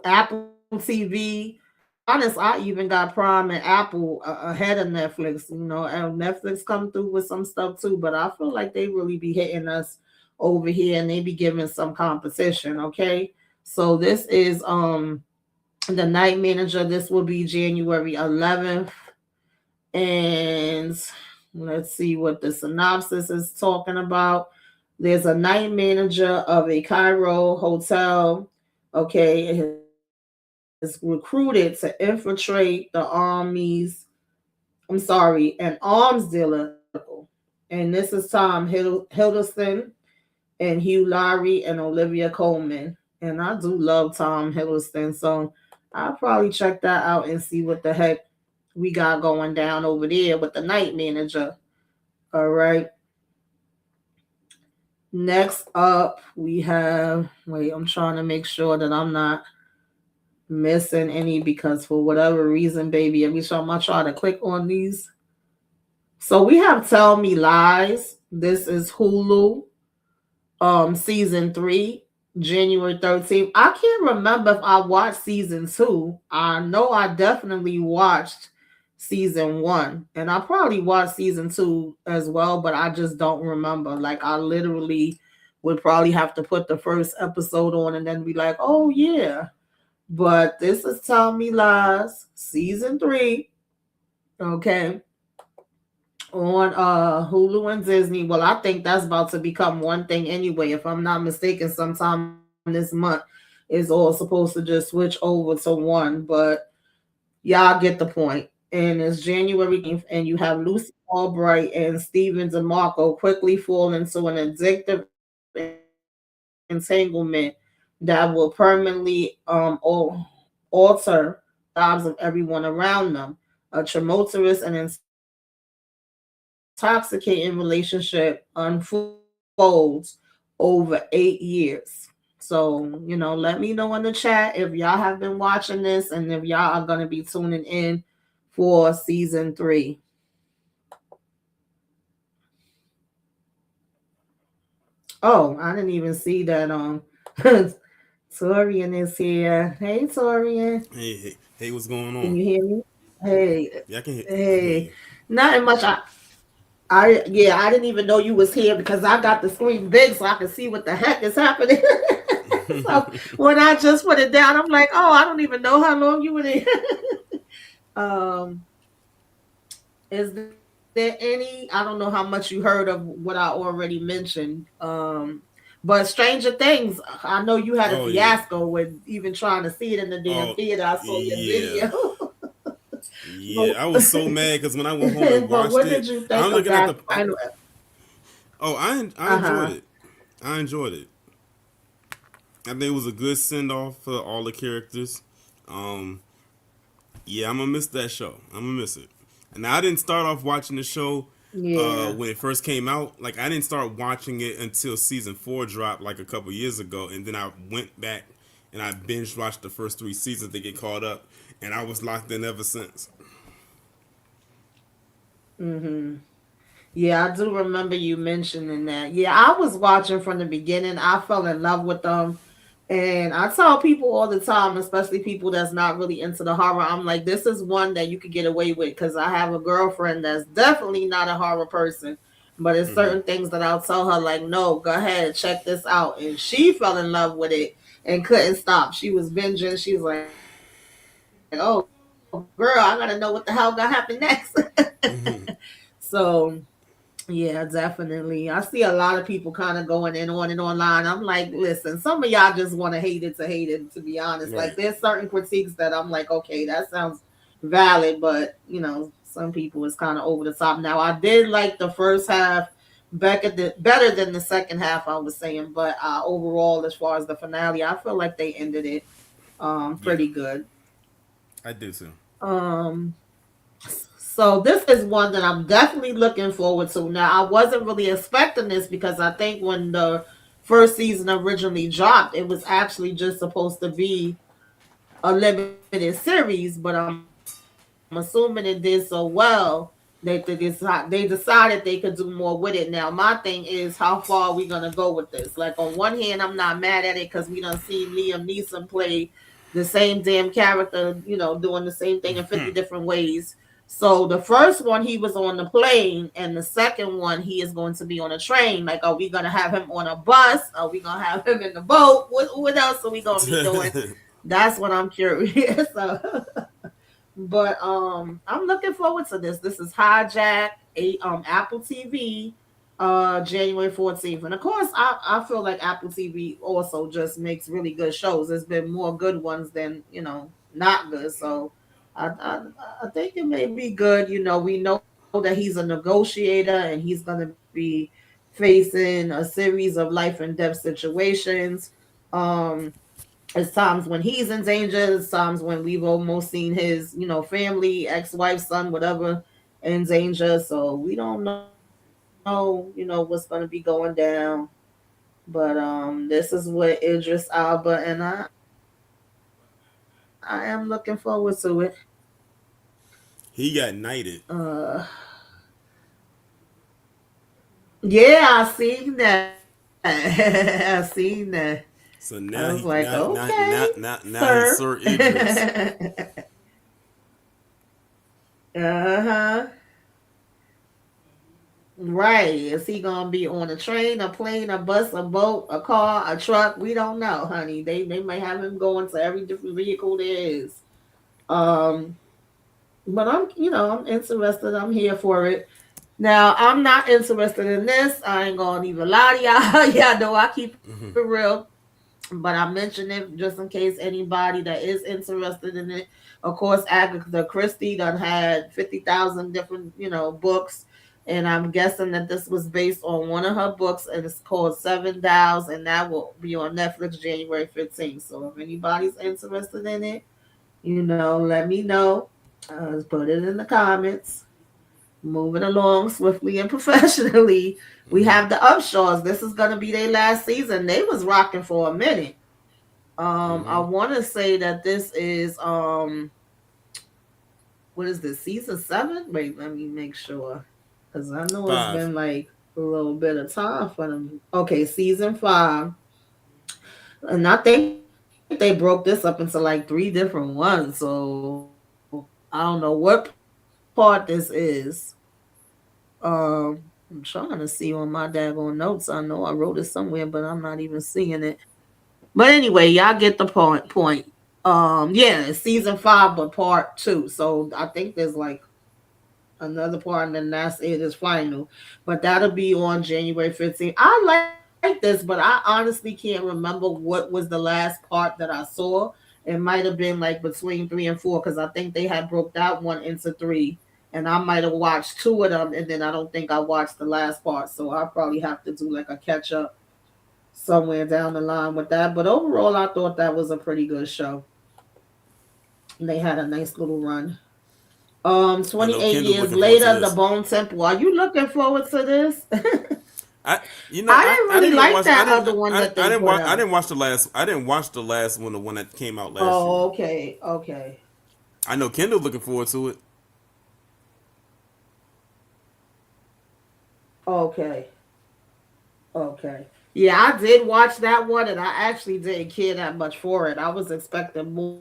Apple TV. Honest, I even got Prime and Apple ahead of Netflix. And Netflix come through with some stuff too, but I feel like they really be hitting us over here and they be giving some competition. Okay, so this is The Night Manager. This will be January 11th, and let's see what the synopsis is talking about. There's a night manager of a Cairo hotel. Okay, it is recruited to infiltrate the an arms dealer. And this is Tom Hiddleston and Hugh Laurie and Olivia Colman. And I do love Tom Hiddleston, so I'll probably check that out and see what the heck we got going down over there with The Night Manager. All right. Next up, we have, I'm trying to make sure that I'm not missing any because for whatever reason, baby, every time I try to click on these. So we have Tell Me Lies. This is Hulu, season 3, January 13th. I can't remember if I watched season 2. I know I definitely watched season 1, and I probably watched season 2 as well, but I just don't remember. Like, I literally would probably have to put the first episode on and then be like, oh yeah. But this is Tell Me Lies, season 3. Okay. On Hulu and Disney. Well, I think that's about to become one thing anyway. If I'm not mistaken, sometime this month is all supposed to just switch over to one. But y'all get the point. And it's January 8th, and you have Lucy Albright and Steven DeMarco quickly fall into an addictive entanglement that will permanently alter the lives of everyone around them. A tumultuous and intoxicating relationship unfolds over 8 years. So, let me know in the chat if y'all have been watching this and if y'all are going to be tuning in for season 3. Oh, I didn't even see that Torian is here. Hey, Torian. Hey, what's going on? Can you hear me? Hey. Yeah, I can hear. Hey. Nothing much. I didn't even know you was here because I got the screen big so I can see what the heck is happening. So when I just put it down, I'm like, oh, I don't even know how long you were there. Is there any? I don't know how much you heard of what I already mentioned. But Stranger Things, I know you had a Oh yeah. fiasco with even trying to see it in the damn Oh theater. I saw your yeah. video. Yeah. I was so but, mad because when I went home and but watched what it, did you I'm think of looking at that the. final? Oh, I Uh enjoyed huh. it. I enjoyed it. I think it was a good send off for all the characters. Um, yeah, I'm gonna miss that show. I'm gonna miss it. And I didn't start off watching the show Yeah. when it first came out. Like I didn't start watching it until season 4 dropped like a couple years ago, and then I went back and I binge watched the first 3 seasons to get caught up, and I was locked in ever since. Mm-hmm. Yeah, I do remember you mentioning that. Yeah, I was watching from the beginning. I fell in love with them. And I tell people all the time, especially people that's not really into the horror, I'm like, this is one that you could get away with because I have a girlfriend that's definitely not a horror person. But it's Hmm. certain things that I'll tell her, like, no, go ahead, check this out. And she fell in love with it and couldn't stop. She was binging. She was like, oh, girl, I got to know what the hell gonna happen next. Hmm. So yeah, definitely. I see a lot of people kind of going in on it online. I'm like, listen, some of y'all just want to hate it, to be honest. Like, Right. there's certain critiques that I'm like, okay, that sounds valid, but some people is kind of over the top. Now, I did like the first half better than the second half, I was saying, but overall, as far as the finale, I feel like they ended it Yeah, pretty good. I do too. Um, So this is one that I'm definitely looking forward to. Now I wasn't really expecting this because I think when the first season originally dropped, it was actually just supposed to be a limited series, but I'm assuming it did so well they decided they could do more with it. Now my thing is how far are we gonna go with this? Like on one hand, I'm not mad at it because we done seen Liam Neeson play the same damn character, doing the same thing in 50 different ways. So the first one he was on the plane, and the second one he is going to be on a train. Like, are we gonna have him on a bus? Are we gonna have him in the boat? What else are we gonna be doing? That's what I'm curious. But I'm looking forward to this. This is Hijack, Apple TV, January 14th. And of course I feel like Apple TV also just makes really good shows. There's been more good ones than, not good. So I I, I think it may be good. We know that he's a negotiator and he's gonna be facing a series of life and death situations. Um it's times when he's in danger. It's times when we've almost seen his, family, ex-wife, son, whatever, in danger. So we don't know, what's gonna be going down. But this is with Idris Alba, and I am looking forward to it. He got knighted. Yeah, I seen that. I seen that. I was So like, now he okay, now sir. he's Sir Idris. Uh-huh. Right. Is he gonna be on a train, a plane, a bus, a boat, a car, a truck? We don't know, honey. They might have him going to every different vehicle there is. Um, but I'm interested. I'm here for it. Now I'm not interested in this. I ain't gonna even lie to y'all. Y'all know I keep it Hmm. real. But I mention it just in case anybody that is interested in it. Of course, Agatha Christie done had 50,000 different, books. And I'm guessing that this was based on one of her books, and it's called Seven Dials, and that will be on Netflix January 15th. So if anybody's interested in it, let me know. Put it in the comments. Moving along swiftly and professionally, we Hmm. have the Upshaws. This is gonna be their last season. They was rocking for a minute. I Hmm. want to say that this is what is this, season 7? Wait, let me make sure, because I know it's 5. been like a little bit of time for them. Okay, season 5, and I think they broke this up into like 3 different ones. So I don't know what part this is. I'm trying to see on my daggone notes. I know I wrote it somewhere, but I'm not even seeing it. But anyway, y'all get the point. Yeah, it's season 5, but part 2. So I think there's like another part, and then that's it. Is final, but that'll be on January 15th. I like this, but I honestly can't remember what was the last part that I saw. It might have been like between 3 and 4 because I think they had broke that one into three, and I might have watched two of them, and then I don't think I watched the last part, so I'll probably have to do like a catch up somewhere down the line with that. But overall, I thought that was a pretty good show. They had a nice little run. I know 28 Kendall's years looking forward to later, the this. Bone Temple. Are you looking forward to this? I you know I didn't I really didn't even like watch that other one that I they didn't put watch out. I didn't watch the last one, the one that came out last year. Oh, okay, okay, I know Kendall's looking forward to it. okay, okay. Yeah, I did watch that one, and I actually didn't care that much for it. I was expecting more.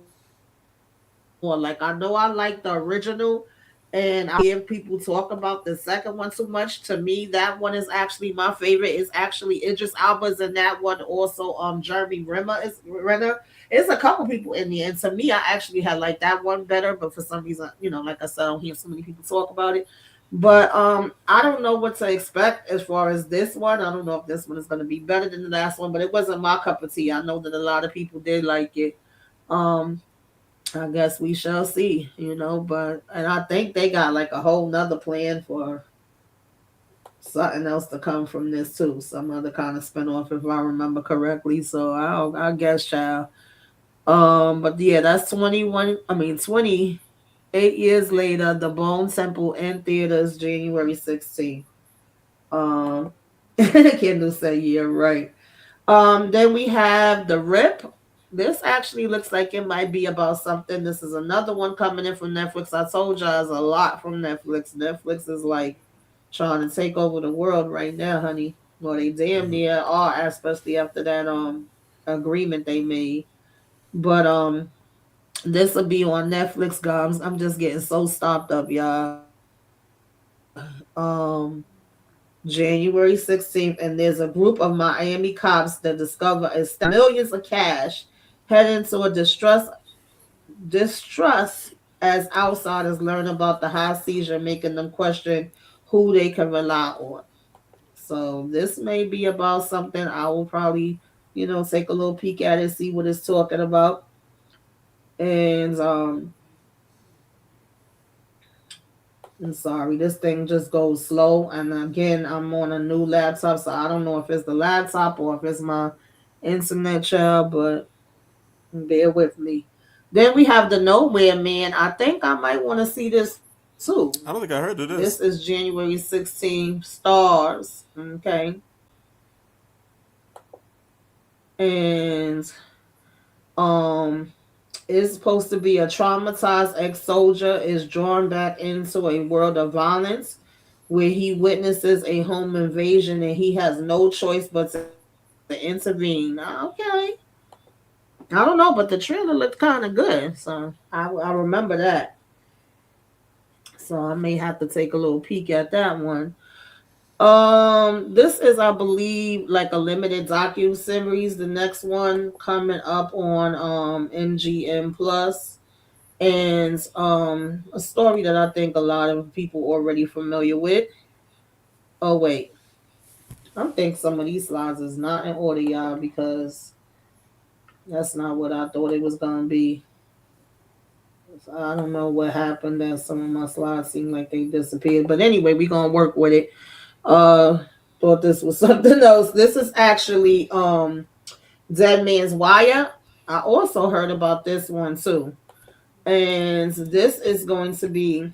Like, I know I like the original, and I don't really hear people talk about the second one too much. To me, that one is actually my favorite. It's actually Idris Elba's in that one. Also, Jeremy Renner. It's a couple people in there, and to me, I actually had like that one better. But for some reason, like I said, I don't hear so many people talk about it. But I don't know what to expect as far as this one. I don't know if this one is going to be better than the last one, but it wasn't my cup of tea. I know that a lot of people did like it. Um, I guess we shall see. But and I think they got like a whole nother plan for something else to come from this too, some other kind of spinoff, if I remember correctly. So I guess, child. But yeah, that's 21. I mean, 28 years later, The Bone Temple in theaters, January 16th. Um, Kendall said, "Yeah, right." Then we have The Rip. This actually looks like it might be about something. This is another one coming in from Netflix. I told you it's a lot from Netflix. Netflix is like trying to take over the world right now, honey. Well, they damn Hmm. near are, especially after that agreement they made. But this will be on Netflix, guys. I'm just getting so stopped up, y'all. January 16th, and there's a group of Miami cops that discover a stash of millions of cash head into a distrust as outsiders learn about the high seizure, making them question who they can rely on. So this may be about something. I will probably, take a little peek at it, see what it's talking about. And I'm sorry, this thing just goes slow. And again, I'm on a new laptop, so I don't know if it's the laptop or if it's my internet, child, but bear with me. Then we have The Nowhere Man. I think I might want to see this too. I don't think I heard of This is this. January 16th. Stars. Okay. And um it's supposed to be a traumatized ex-soldier is drawn back into a world of violence where he witnesses a home invasion and he has no choice but to intervene. Okay. I don't know, but the trailer looked kind of good. So I remember that. So I may have to take a little peek at that one. This is, I believe, like a limited docu series. The next one coming up on NGM Plus, and a story that I think a lot of people already familiar with. Oh wait, I think some of these slides is not in order, y'all, because that's not what I thought it was gonna be. So I don't know what happened. That some of my slides seem like they disappeared, but anyway, we gonna work with it. Uh, Thought this was something else. This is actually Dead Man's Wire. I also heard about this one too, and this is going to be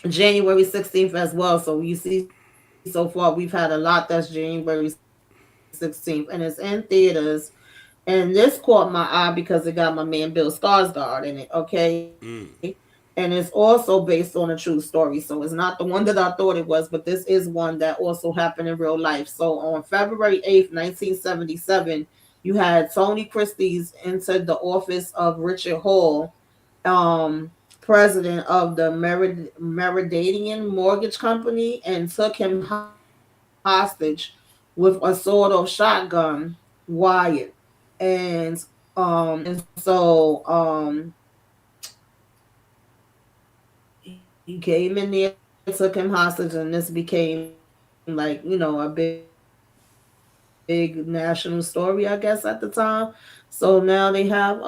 January 16th as well. So you see, so far we've had a lot that's January 16th, and it's in theaters. And this caught my eye because it got my man Bill Skarsgård in it. Okay, and it's also Mm. based on a true story. So it's not the one that I thought it was, but this is one that also happened in real life. So on February 8th, 1977, you had Tony Christie's entered the office of Richard Hall, president of the Meridanian Mortgage Company, and took him hostage with a sawed-off shotgun, Wyatt. And He came in there, took him hostage, and this became like, a big national story, I guess, at the time. So now they have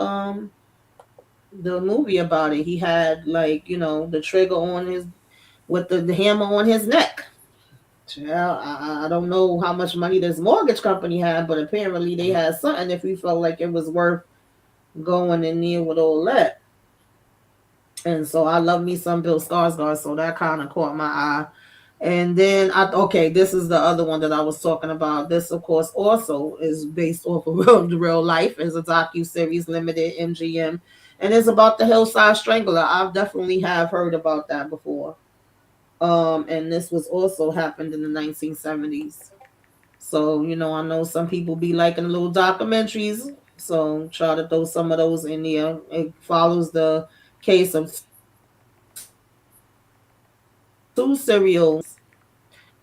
the movie about it. He had, like, the trigger on his with the hammer on his neck. Child, I don't know how much money this mortgage company had, but apparently they had something if we felt like it was worth going in there with all that. And so I love me some Bill Skarsgård, so that kind of caught my eye. And then okay, this is the other one that I was talking about. This, of course, also is based off of real life. It's a docu series, limited MGM, and it's about the Hillside Strangler. I've definitely have heard about that before. And this was also happened in the 1970s. So, I know some people be liking little documentaries. So try to throw some of those in there. It follows the case of two serial killers,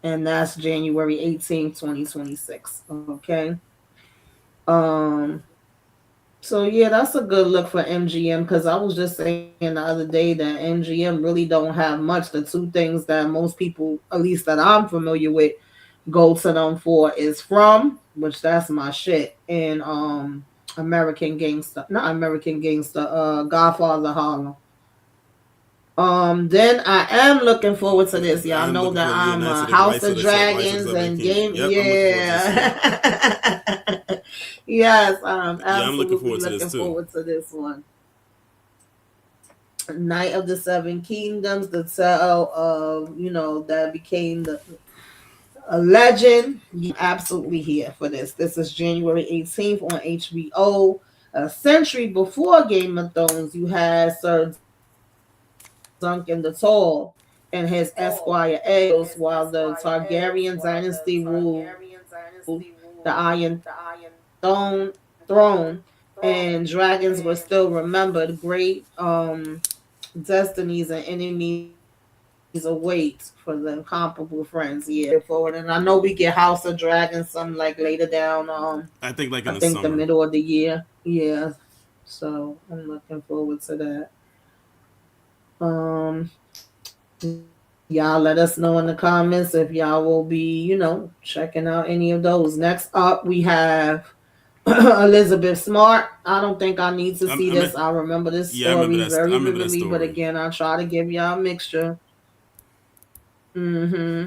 and that's January 18th, 2026. Okay. Um so yeah, that's a good look for MGM, because I was just saying the other day that MGM really don't have much. The two things that most people, at least that I'm familiar with, go to them for is From, which that's my shit, and American Gangster, not American Gangster, Godfather Harlem. Then I am looking forward to this. Y'all I'm know looking that for, yeah, I'm Knights a of the House of Righteous Dragons Seven and Kingdom. game. Yep, I'm looking forward to this too. Yeah. Yes, I'm Yeah, I'm looking absolutely forward to this looking too. forward to this one. Knight of the Seven Kingdoms, the tale of, that became a legend. Yeah, I'm absolutely here for this. This is January 18th on HBO. A century before Game of Thrones, you had Sir Duncan the Tall and his Esquire Aegon while the Targaryen dynasty ruled the Iron Throne, and dragons were still remembered. Great destinies and enemies await for the incomparable friends. Yeah, looking forward. And I know we get House of Dragons some like later down I think I like in the think the summer. middle of the year. Yeah. So I'm looking forward to that. Y'all let us know in the comments if y'all will be, checking out any of those. Next up we have Elizabeth Smart. I don't think I need to see I mean, this. I remember this yeah, I remember story that. I very remember that vividly, but story. again, I try to give y'all a mixture. hmm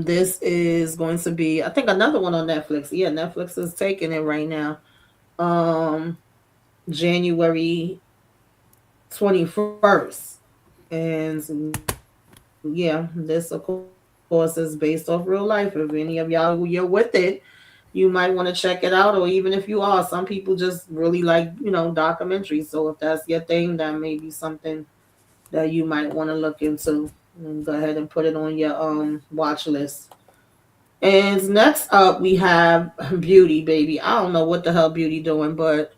this is going to be, I think, another one on Netflix. Yeah, Netflix is taking it right now. Um, January 21st. And yeah, this of course is based off real life. If any of y'all you're with it, you might want to check it out. Or even if you are, some people just really like, documentaries. So if that's your thing, that may be something that you might want to look into. And go ahead and put it on your watch list. And next up, we have Beauty, baby. I don't know what the hell Beauty doing, but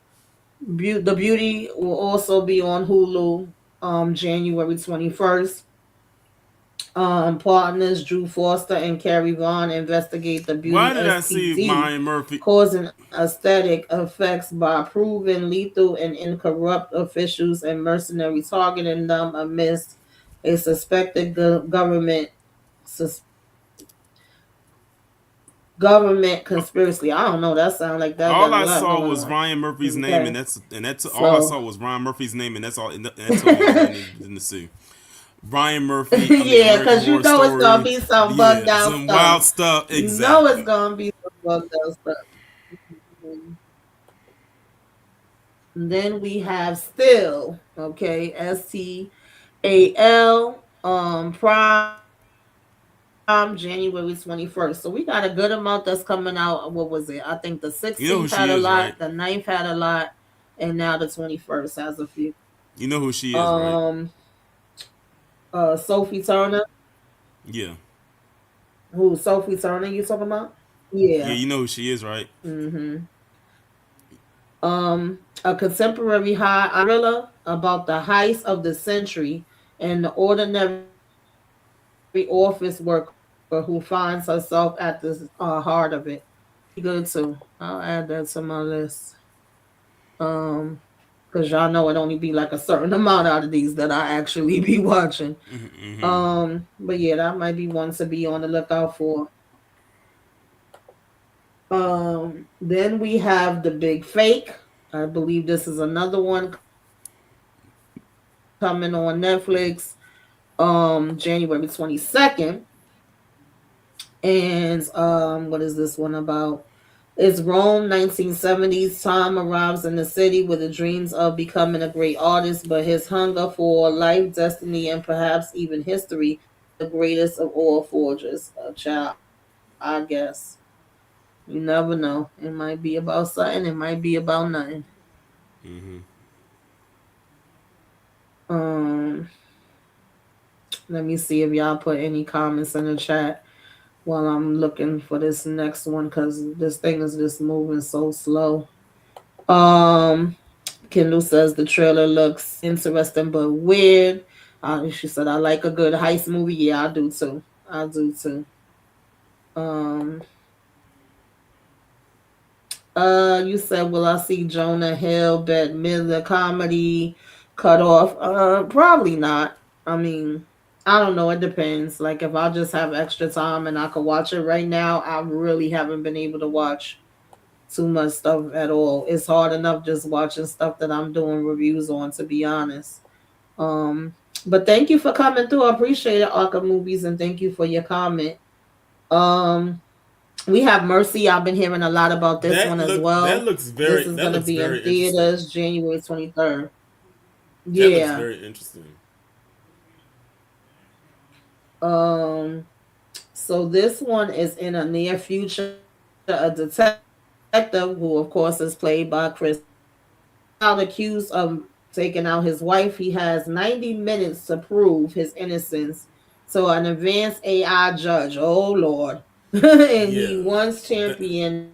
the Beauty will also be on Hulu January 21st. Partners Drew Foster and Carrie Vaughn investigate the Why Beauty did I see STD, Ryan Murphy? causing aesthetic effects by proven lethal and incorrupt officials and mercenaries targeting them amidst a suspected sus- government conspiracy. I don't know. That sounds like that All got a I lot saw going was on. Ryan Murphy's name, Okay, and that's all I so saw was Ryan Murphy's name, and that's all. And that told me all I needed to see. Ryan Murphy. I mean, yeah, American because you Horror know it's gonna Story. be some bugged Yeah, out some stuff. wild stuff. You know it's Exactly. gonna be some bugged out stuff. Mhm. Then we have Still, okay, STAL, Prime, January 21st. So we got a good amount that's coming out. What was it? I think the You 16th know who had a she is, lot, right? the ninth had a lot, and now the 21st has a few. You know who she is, right? Um, Sophie Turner. Yeah. Who, Sophie Turner you talking about? Yeah, Yeah. you know who she is, right? Mm-hmm. A contemporary thriller about the heist of the century and the ordinary office worker who finds herself at the heart of it. That should be good too. I'll add that to my list. Um, because y'all know it only be like a certain amount out of these that I actually be watching. Mm-hmm. But yeah, that might be one to be on the lookout for. Then we have The Big Fake. I believe this is another one coming on Netflix. January 22nd. And what is this one about? It's Rome, 1970s. Tom arrives in the city with the dreams of becoming a great artist, but his hunger for life, destiny, and perhaps even history the greatest of all forges. A child, I guess. You never know. It might be about something, it might be about nothing. Mm-hmm. Um, Let me see if y'all put any comments in the chat while I'm looking for this next one because this thing is just moving so slow. Um, Kendall says the trailer looks interesting but weird. She said I like a good heist movie. Yeah, I do too. I do too. Um, you said will I see Jonah Hill, Bette Midler comedy cut off? Probably not. I mean, I don't know. It depends. Like if I just have extra time and I could watch it right now, I really haven't been able to watch too much stuff at all. It's hard enough just watching stuff that I'm doing reviews on, to be honest. Um, but thank you for coming through. I appreciate it, Arca Movies, and thank you for your comment. Um, we have Mercy. I've been hearing a lot about this one as That well. looks This very is that gonna looks be in very interesting. theaters January 23rd. That looks Yeah. very interesting. Um, so this one is in a near future. A detective, who of course is played by Chris Pine, found accused of taking out his wife. He has 90 minutes to prove his innocence to an advanced AI judge. Oh Lord. And Yeah. he once That, championed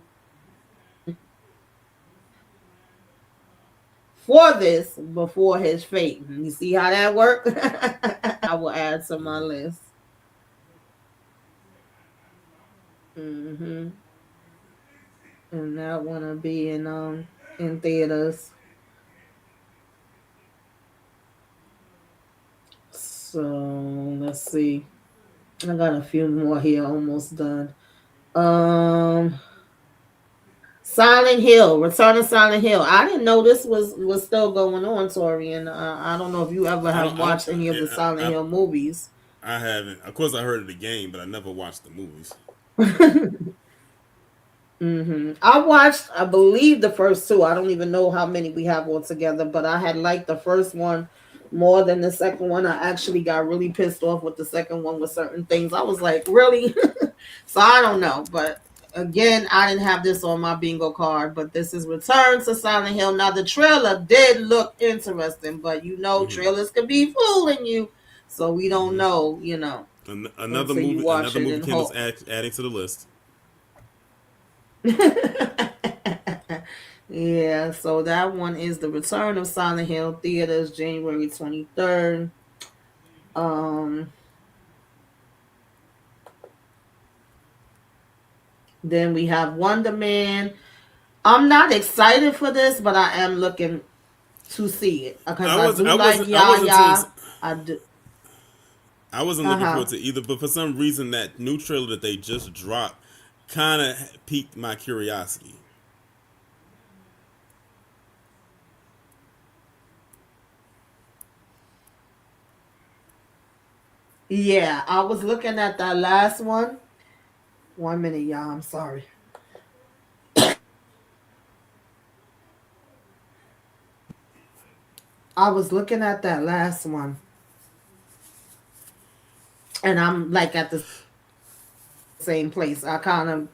for this before his fate. You see how that worked? I will add to my list. Hmm. And that one will be in theaters. So let's see. I got a few more here, almost done. Um, Silent Hill, Return of Silent Hill. I didn't know this was still going on, Tori, and I don't know if you ever have I don't. watched any of the Silent I, Hill movies. I haven't. Of course, I heard of the game, but I never watched the movies. I watched, I believe, the first two. I don't even know how many we have altogether, but I had liked the first one more than the second one. I actually got really pissed off with the second one with certain things. I was like, really? So I don't know, but again, I didn't have this on my bingo card, but this is Return to Silent Hill. Now the trailer did look interesting, but you know Mm-hmm. trailers can be fooling you, so we don't Mm-hmm. know, Another until you movie. watch Another it movie. and Kendall's hope. adding to the list. Yeah, so that one is The Return of Silent Hill, theaters January 23rd. Um then we have Wonder Man. I'm not excited for this, but I am looking to see it because I do like I wasn't too. Yaya. I do. I wasn't Uh looking huh. forward to either, but for some reason, that new trailer that they just dropped kind of piqued my curiosity. Yeah, I was looking at that last one. 1 minute, y'all. I'm sorry. I was looking at that last one, and I'm like at the same place. I kind of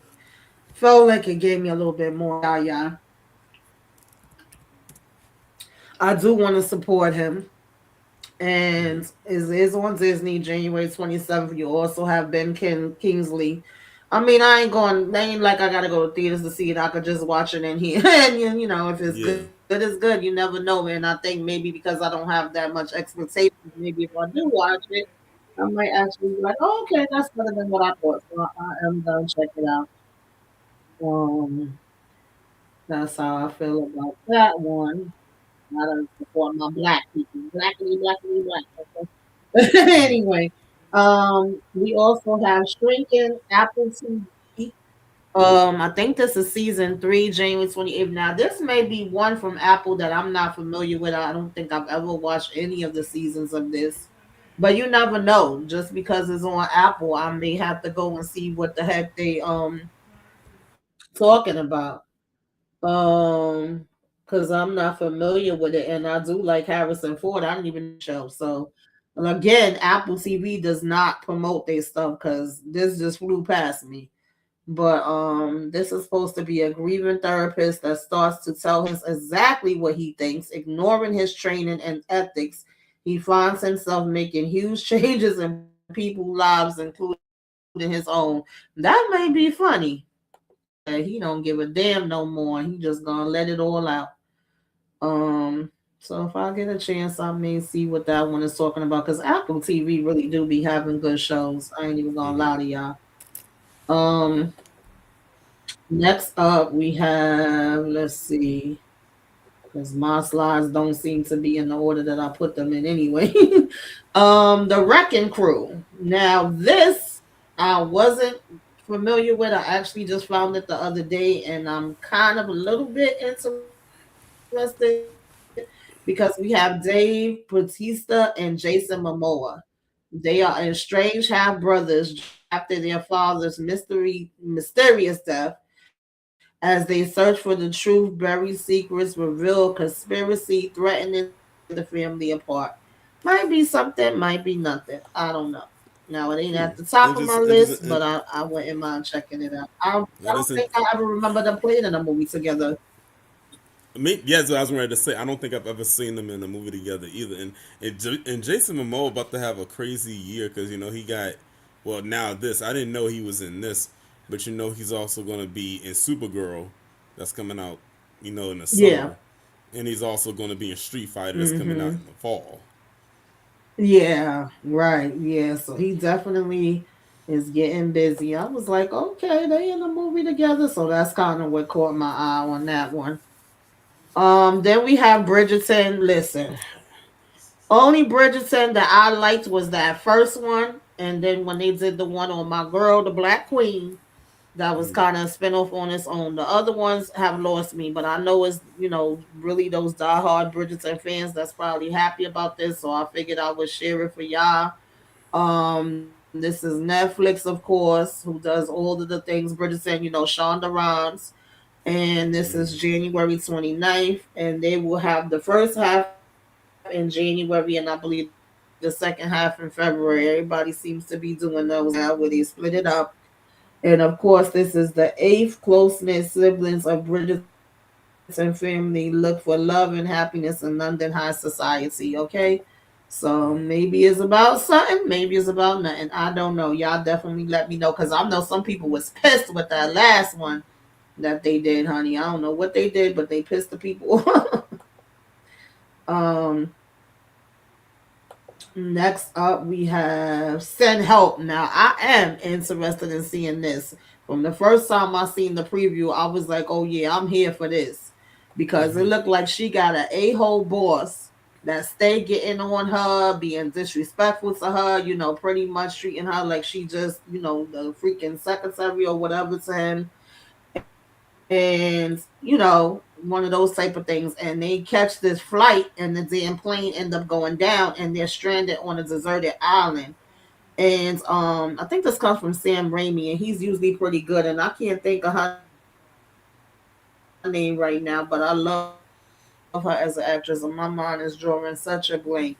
felt like it gave me a little bit more Yaya. I do want to support him. And is on Disney January 27th. You also have Kingsley. I mean, I ain't going. They ain't like I gotta go to theaters to see it. I could just watch it in here, and if it's Yeah. good, it's good. You never know. And I think maybe because I don't have that much expectations, maybe if I do watch it, I might actually be like, oh, okay, that's better than what I thought. So I am gonna check it out. Um, that's how I feel about that one. Gotta support my black people. Blackity, blackity, black. Okay. Anyway, we also have Shrinking Apple TV. I think this is season three, January 28th. Now, this may be one from Apple that I'm not familiar with. I don't think I've ever watched any of the seasons of this. But you never know. Just because it's on Apple, I may have to go and see what the heck they talking about. Um, because I'm not familiar with it, and I do like Harrison Ford. I didn't even know the show. So, and again, Apple TV does not promote their stuff because this just flew past me. But this is supposed to be a grieving therapist that starts to tell him exactly what he thinks, ignoring his training and ethics. He finds himself making huge changes in people's lives, including his own. That may be funny. He don't give a damn no more. He just gonna let it all out. So if I get a chance, I may see what that one is talking about because Apple TV really do be having good shows. I ain't even gonna lie to y'all. Um, Next up, we have, let's see, because my slides don't seem to be in the order that I put them in anyway. The Wrecking Crew. Now, this I wasn't familiar with. I actually just found it the other day, and I'm kind of a little bit interested because we have Dave Bautista and Jason Momoa. They are estranged half brothers drafted after their father's mysterious death as they search for the truth, bury secrets, reveal conspiracy threatening to tear the family apart. Might be something, might be nothing. I don't know. Now it ain't at the top of my It list, just but I wouldn't mind checking it out. I that don't think isn't. I ever remember them playing in a movie together. Me, yeah, that's what I was ready to say. I don't think I've ever seen them in a movie together either. And Jason Momoa about to have a crazy year because he got now this. I didn't know he was in this, but he's also going to be in Supergirl, that's coming out in the Yeah. summer, and he's also going to be in Street Fighter that's coming out Mm-hmm. in the fall. Yeah, right. Yeah. So he definitely is getting busy. I was like, okay, they in a movie together. So that's kind of what caught my eye on that one. Then we have Bridgerton. Listen, only Bridgerton that I liked was that first one. And then when they did the one on My Girl, the Black Queen, that was kind of a spinoff on its own. The other ones have lost me, but I know it's, really those diehard Bridgerton fans that's probably happy about this. So I figured I would share it for y'all. This is Netflix, of course, who does all of the things Bridgerton, Shonda Rhimes. And this is January 29th. And they will have the first half in January, and I believe the second half in February. Everybody seems to be doing those now where they split it up. And of course, this is the eighth close knit siblings of Bridgerton family look for love and happiness in London high society. Okay. So maybe it's about something, maybe it's about nothing. I don't know. Y'all definitely let me know because I know some people was pissed with that last one that they did, honey. I don't know what they did, but they pissed the people off. um, Next up, we have Send Help. Now, I am interested in seeing this. From the first time I seen the preview, I was like, oh, yeah, I'm here for this. Because it looked like she got an a-hole boss that stay getting on her, being disrespectful to her, pretty much treating her like she just, the freaking secretary or whatever to him. And, one of those type of things. And they catch this flight and the damn plane end up going down and they're stranded on a deserted island. And I think this comes from Sam Raimi, and he's usually pretty good. And I can't think of her name right now, but I love her as an actress, and my mind is drawing such a blank.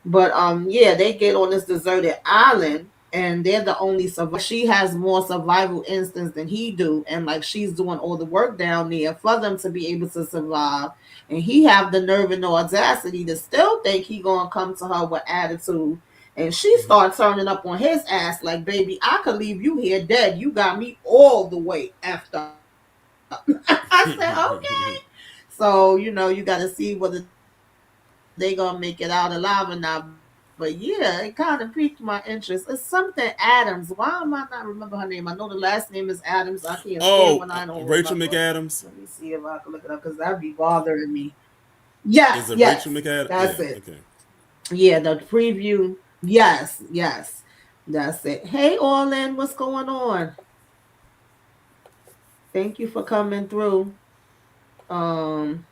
But yeah, they get on this deserted island, and they're the only survivors. And she has more survival instincts than he do, and like she's doing all the work down there for them to be able to survive. And he have the nerve and the audacity to still think he gonna come to her with attitude. And she start turning up on his ass like, baby, I could leave you here dead. You got me all the way effed up. I said, okay. So, you got to see whether they gonna make it out alive or not. But yeah, it kind of piqued my interest. It's something Adams. Why am I not remember her name? I know the last name is Adams. I can't stand when I don't remember. Let me see if I can look it up because that'd be Rachel bothering me. McAdams. Yes, Is it yes, Rachel McAdams? that's Yeah. it. Okay. Yeah, the preview. Yes, yes, that's it. Hey, Orlin, what's going on? Thank you for coming through. Um,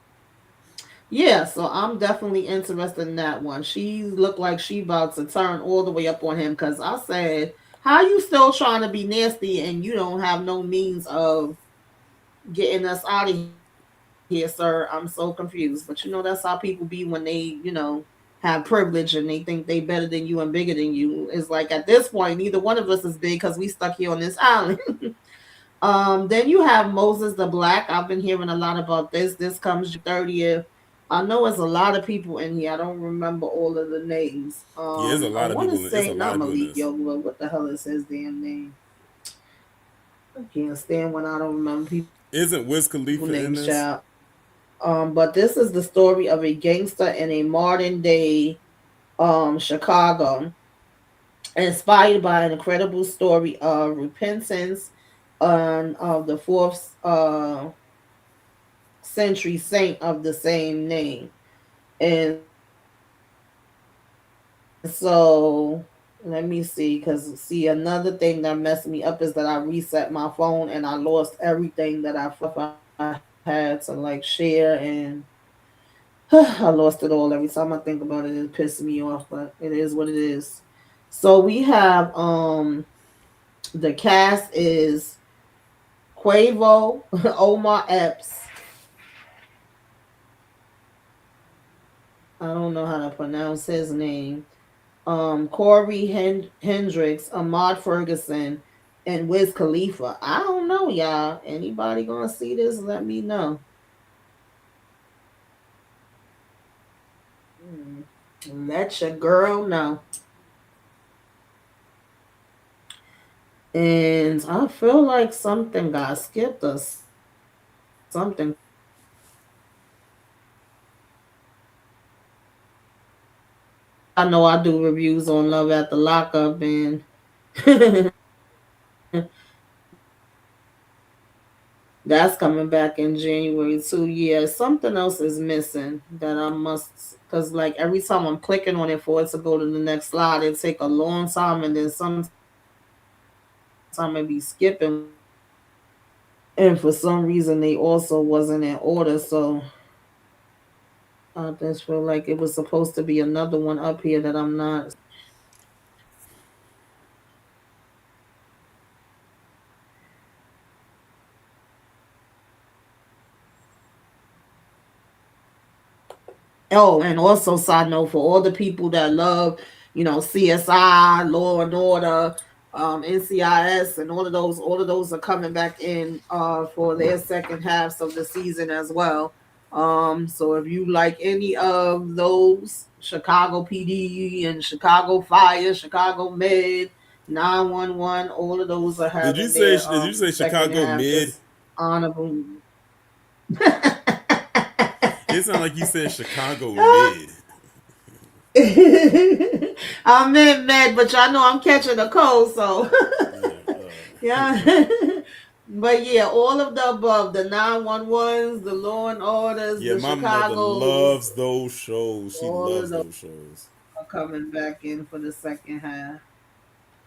yeah, so I'm definitely interested in that one. She looked like she about to turn all the way up on him because I said, "How you still trying to be nasty and you don't have no means of getting us out of here, sir? I'm so confused." But that's how people be when have privilege and they think they better than you and bigger than you. It's like at this point, neither one of us is big because we stuck here on this island. Then you have Moses the Black. I've been hearing a lot about this. This comes June 30th. I know it's a lot of people in here. I don't remember all of the names. Yeah, there's a I lot of want to people. There's say a lot not of people in Malik this. Yoga. What the hell is his damn name? I can't stand when I don't remember people names, Isn't Wiz child. Khalifa in this? But this is the story of a gangster in a modern day Chicago, inspired by an incredible story of repentance and of the fourth century saint of the same name. And so let me see, because see, another thing that messed me up is that I reset my phone and I lost everything that I stuff I had to like share, and I lost it all. Every time I think about it, it pisses me off, but it is what it is. So we have the cast is Quavo, Omar Epps. I don't know how to pronounce his name. Corey Hendricks, Ahmad Ferguson, and Wiz Khalifa. I don't know, y'all. Anybody gonna see this? Let me know. Hmm. Let your girl know. And I feel like something got skipped or something because I know I do reviews on Love at the Lockup, and that's coming back in January too. Yeah, something else is missing that I must, because like every time I'm clicking on it for it to go to the next slide, it take a long time, and then sometimes it be skipping when I'm clicking on it. And for some reason, they also wasn't in order, so I just feel like it was supposed to be another one up here that I'm not seeing. Oh, and also side note for all the people that love, CSI, Law and Order, NCIS, and all of those are coming back in for their second halves of the season as well. So if you like any of those, Chicago PD and Chicago Fire, Chicago Med, 911, all of those are Did you having say? their Did you say second Chicago half Mid? this honorable. It sounded like you said Chicago Mid. I'm in med, but y'all know I'm catching a cold, so Yeah. yeah. But yeah, all of the above, the 911s, the Law and Orders, Yeah, the my mother Chicago's, loves those shows. She all of loves those those shows. are coming back in for the second half.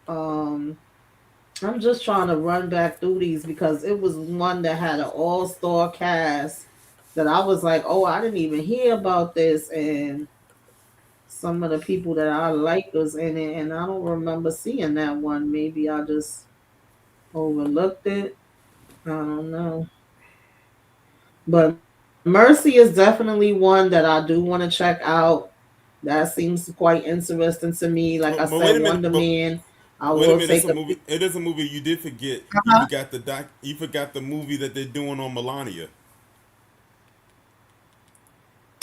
Um, I'm just trying to run back through these because it was one that had an all-star cast that I was like, oh, I didn't even hear about this, and some of the people that I like was in it, and I don't remember seeing that one. Maybe I just overlooked it. I don't know. But Mercy is definitely one that I do want to check out. That seems quite interesting to me. Like I But said, wait a minute. Wonder Man. I Wait a will minute. It's take a a movie. peek. It is a movie. You did forget. You Uh-huh. forgot the doc. You forgot the movie that they're doing on Melania.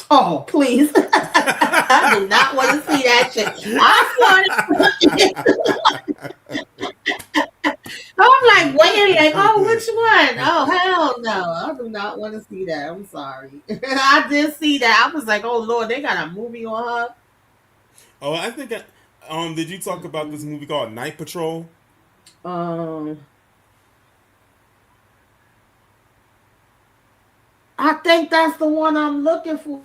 Oh, please. I do not want to see that shit. I want I'm like waiting, like, oh, which one? Oh, hell no. I do not want to see that. I'm sorry. I did see that. I was like, oh, Lord, they got a movie on her. Oh, I think. Did you talk about this Mm-mm. movie called Night Patrol? Um, I think that's the one I'm looking for.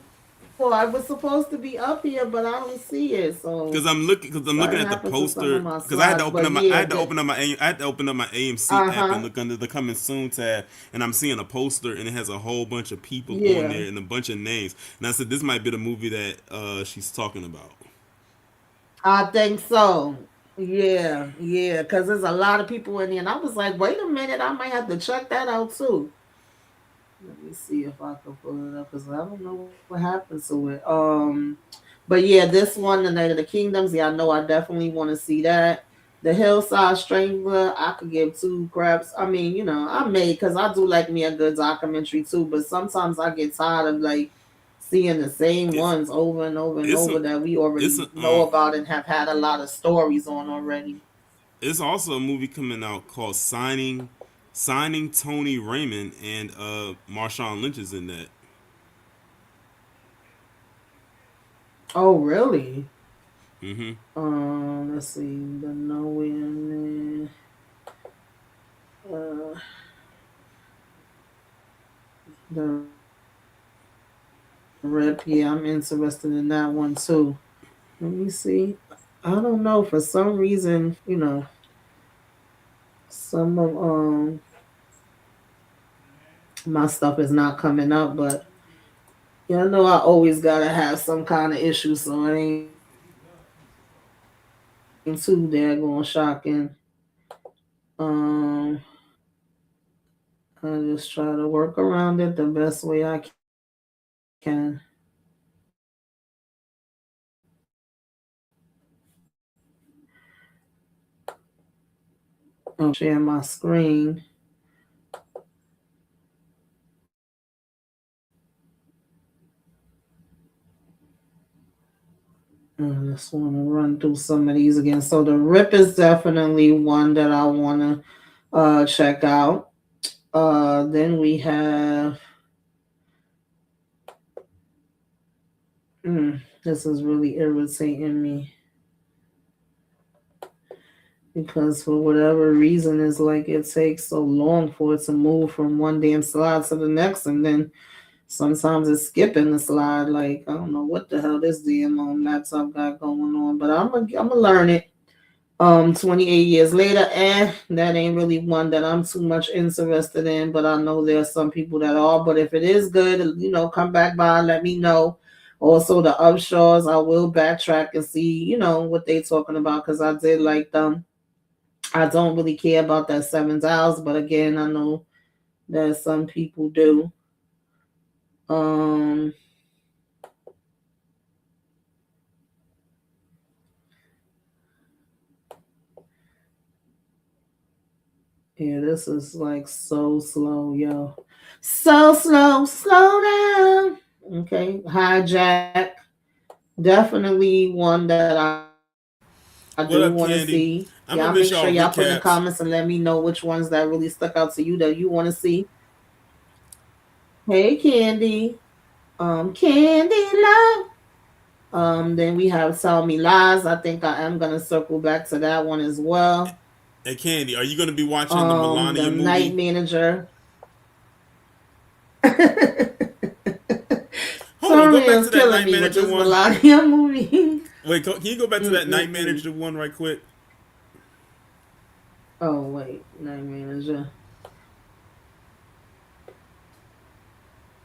Oh, I was supposed to be up here, but I don't see it. Because So I'm looking something at the happened to some of poster. my Because I had to slides. open up But my yeah, the I had to open up my AMC app and uh-huh. look under the coming soon tab, and I'm seeing a poster and it has a whole bunch of people on Yeah. there and a bunch of names. And I said this might be the movie that she's talking about. I think so. Yeah, yeah, because there's a lot of people in here. And I was like, wait a minute, I might have to check that out too. Let me see if I can pull it up because I don't know what happened to it. But yeah, this one, The Night of the Kingdoms, yeah, I know I definitely want to see that. The Hillside Strangler, I could give two craps. I mean, I may because I do like me a good documentary too, but sometimes I get tired of like seeing the same It's ones over and over and it's a over that we it's already a know about and have had a lot of stories on already. it's also a movie coming out called Signing Tony Raymond, and Marshawn Lynch is in that. Oh, really? Mm-hmm. Let's see. The Knowing. Uh, the Rip. Yeah, I'm interested in that one too. Let me see. I don't know. For some reason, some of my stuff is not coming up, but yeah, I know I always gotta have some kind of issue, so it ain't too daggone shocking. Um, I just try to work around it the best way I can. Okay, let me share my screen. I just want to run through some of these again. So the Rip is definitely one that I want to check out. Then we have. This is really irritating me because for whatever reason, it's like it takes so long for it to move from one damn slide to the next, and then sometimes it's skipping the slide. Like I don't know what the hell this damn laptop got going on, but I'm gonna learn it. 28 years later, that ain't really one that I'm too much interested in, but I know there are some people that are. But if it is good, come back by, let me know. Also, the Upshaws, I will backtrack and see, what they talking about because I did like them. I don't really care about that Seven Dials, but again, I know that some people do. Um, yeah, this is like so slow, yo. So slow, slow down. Okay, hijack. Definitely one that I do want to see. Y'all What make up, sure y'all put Candy? in the comments I'm and gonna let me miss know y'all which ones that recaps. really stuck out to you that you want to see. Hey, Candy. Candy Love. Then we have Tell Me Lies. I think I am gonna circle back to that one as well. Hey, Candy, are you gonna be watching the The Melania Night movie? Manager. Hold on, go Sorry, back is to that killing Night me with Manager this one. Melania movie. Wait, can you go back to that Night Mm-mm-mm. Manager one right quick? Oh wait, Night Manager.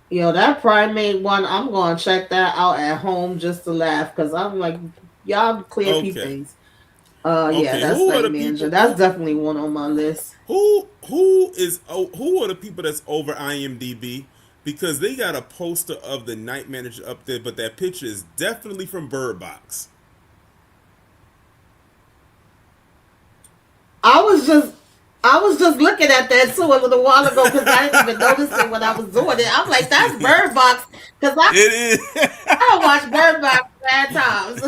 Yo, that primate one, I'm gonna check that out at home just to laugh because I'm like, y'all clear peep Okay. things. Yeah, Okay. that's Who are Night the Manager. people? That's definitely one on my list. Who are the people that's over IMDb? Because they got a poster of the Night Manager up there, but that picture is definitely from Bird Box. I was just, I was just looking at that too a little while ago because I didn't even notice it when I was doing it. I'm like, that's Bird Box because It I watch Bird Box bad times.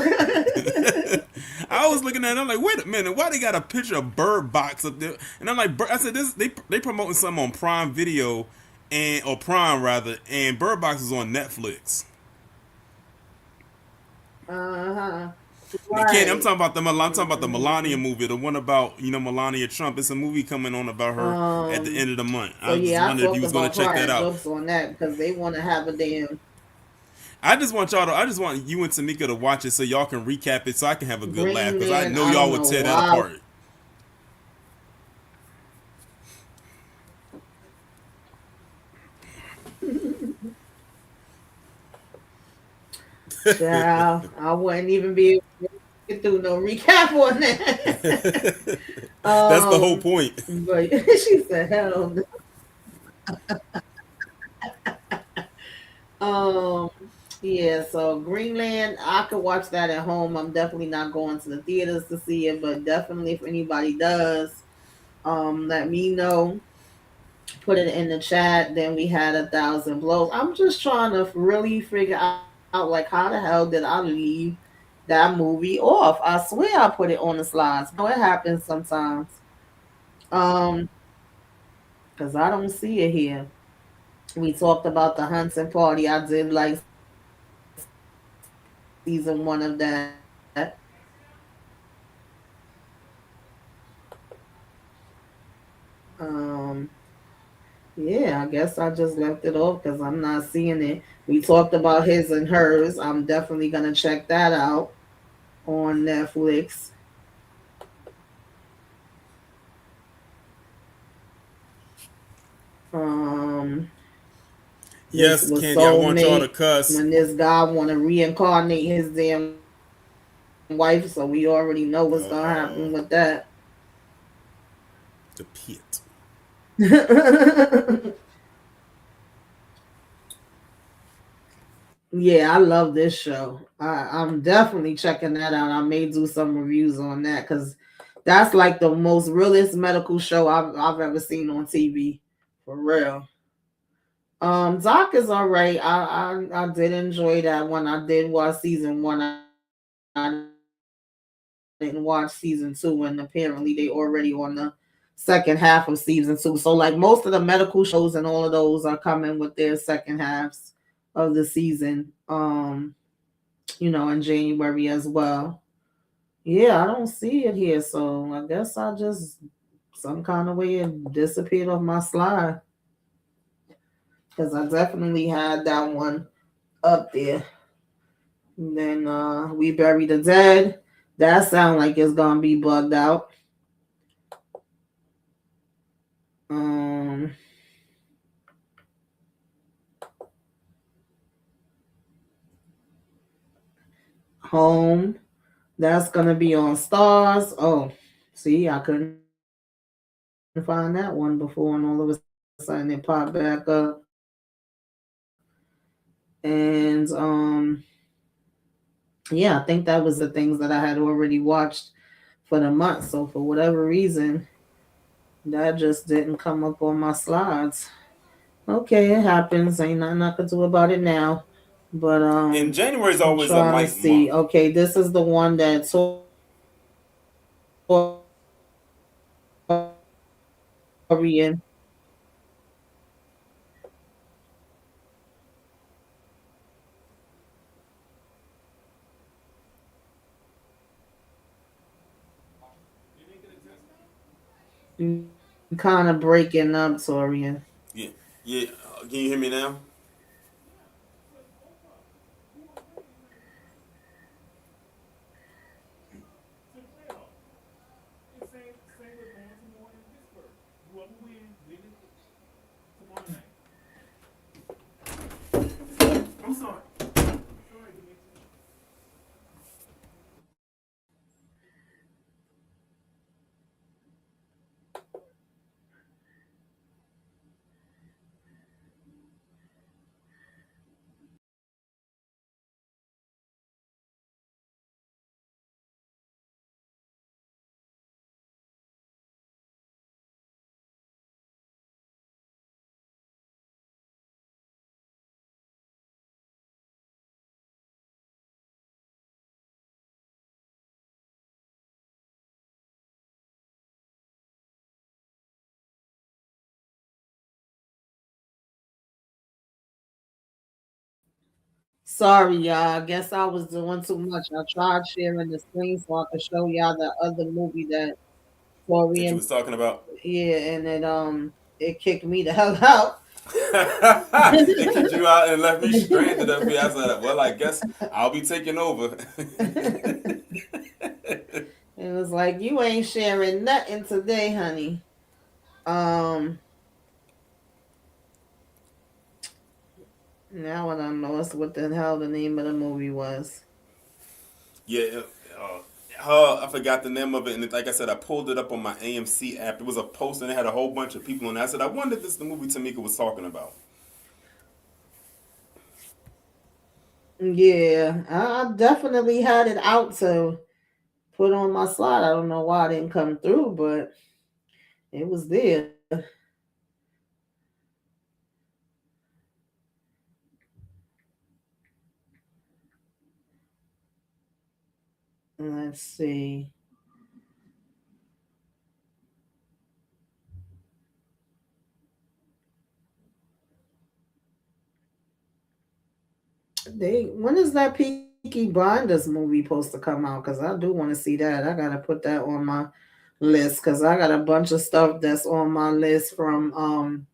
is. I was looking at it. I'm like, wait a minute, why they got a picture of Bird Box up there? And I'm like, I said, this they promoting something on Prime Video and or Prime rather, and Bird Box is on Netflix. Uh-huh. They can't. Right. I'm talking about the Melania Hmm. movie, the one about Melania Trump. It's a movie coming on about her at the Um. end of the month. So I just yeah, I wondered if you talked was going to about check that private out. jokes on that because they want to have a damn. I just want y'all to. I just want you and Tamika to watch it so y'all can recap it so I can have a good laugh because I Green know Man, y'all I would don't tear know that apart. why. Child, I wouldn't even be able to get through no recap on that. That's the whole point. But she said, hell no. Um, yeah, so Greenland, I could watch that at home. I'm definitely not going to the theaters to see it, but definitely if anybody does, let me know. Put it in the chat. Then we had 1,000 blows. I'm just trying to really figure out like how the hell did I leave that movie off? I swear I put it on the slides. But it happens sometimes. Um, because I don't see it here. We talked about the Hunting Party. I did like season 1 of that. Um, yeah, I guess I just left it off because I'm not seeing it. We talked about his and hers. I'm definitely gonna check that out on Netflix. Um, this Yes, was Candy, I want y'all to soulmate cuss. when this guy want to reincarnate his damn wife, so we already know what's gonna happen with Uh that. oh, the pit. Yeah, I love this show. I'm definitely checking that out. I may do some reviews on that because that's like the most realest medical show I've ever seen on TV, for real. Doc is all right. I did enjoy that one. I did watch season 1. I didn't watch season 2, and apparently they already on the second half of season 2. So like most of the medical shows and all of those are coming with their second halves of the season. In January as well. Yeah, I don't see it here, so I guess I just some kind of way it disappeared off my slide because I definitely had that one up there. And then we bury the dead. That sound like it's gonna be bugged out. Um, Home. That's gonna be on Stars. Oh, see, I couldn't find that one before, and all of a sudden it popped back up. And yeah, I think that was the things that I had already watched for the month. So for whatever reason, that just didn't come up on my slides. Okay, it happens. Ain't nothing I could do about it now. But And January is I'm always a trying to light month. see. Okay, this is the one that Torian. You kind of breaking up, Torian. Yeah, yeah. Can you hear me now? I'm sorry. Sorry, y'all. I guess I was doing too much. I tried sharing the screen so I could show y'all the other movie that That you Torian. was talking about. Yeah, and it kicked me the hell out. It kicked you out and left me stranded up here. I said, well, I guess I'll be taking over. It was like you ain't sharing nothing today, honey. Um, now I don't know what the hell the name of the movie was. Yeah, I forgot the name of it, and like I said, I pulled it up on my AMC app. It was a post, and it had a whole bunch of people on it. I said, I wonder if this is the movie Tamika was talking about. Yeah, I definitely had it out to put on my slide. I don't know why it didn't come through, but it was there. Let's see. When is that Peaky Blinders movie supposed to come out? Because I do want to see that. I gotta put that on my list because I got a bunch of stuff that's on my list from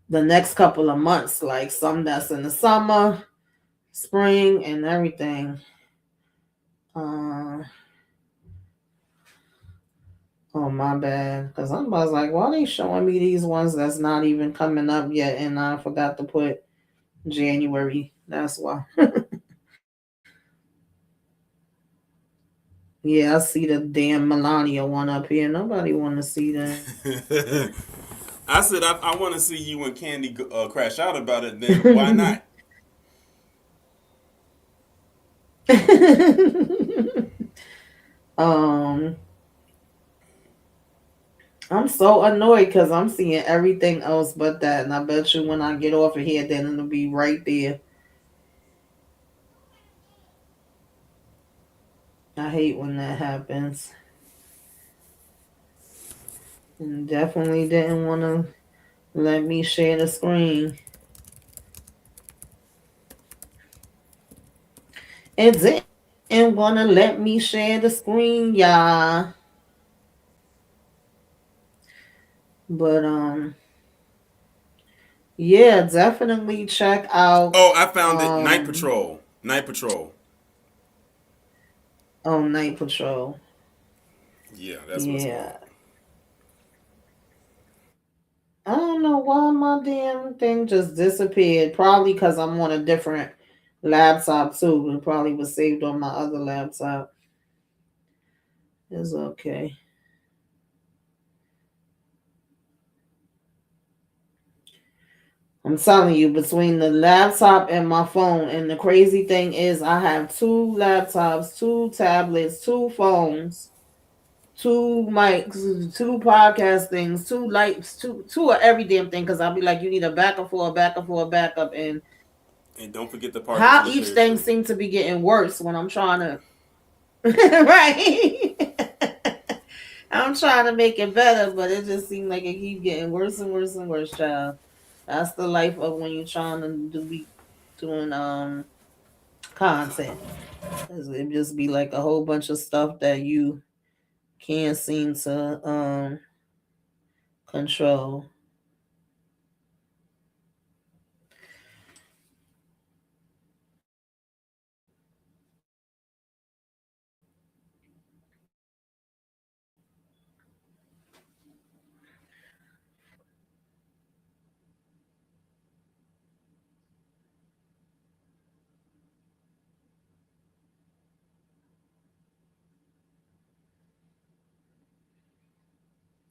the next couple of months, like some that's in the summer, spring, and everything. Uh, oh my bad, because I was like, why are they showing me these ones that's not even coming up yet, and I forgot to put January. That's why. Yeah, I see the damn Melania one up here. Nobody want to see that. I said, I want to see you and Candy crash out about it. Then why not? um, I'm so annoyed because I'm seeing everything else but that, and I bet you when I get off of here, then it'll be right there. I hate when that happens. And definitely didn't want to let me share the screen. It didn't want to let me share the screen, y'all. But yeah, definitely check out Oh, I found it. Night um Patrol. Night Patrol. on Night Patrol. Yeah, that's what it's called. Yeah. I don't know why my damn thing just disappeared. Probably because I'm on a different laptop too. It probably was saved on my other laptop. It's okay. I'm telling you, between the laptop and my phone, and the crazy thing is, I have two laptops, two tablets, two phones, two mics, two podcast things, two lights, two of every damn thing. Because I'll be like, you need a backup for a backup for a backup, and And don't forget the how Parkinson's each share thing too. seems to be getting worse when I'm trying to right. I'm trying to make it better, but it just seems like it keeps getting worse and worse and worse, child. That's the life of when you're trying to be doing content. It just be like a whole bunch of stuff that you can't seem to control.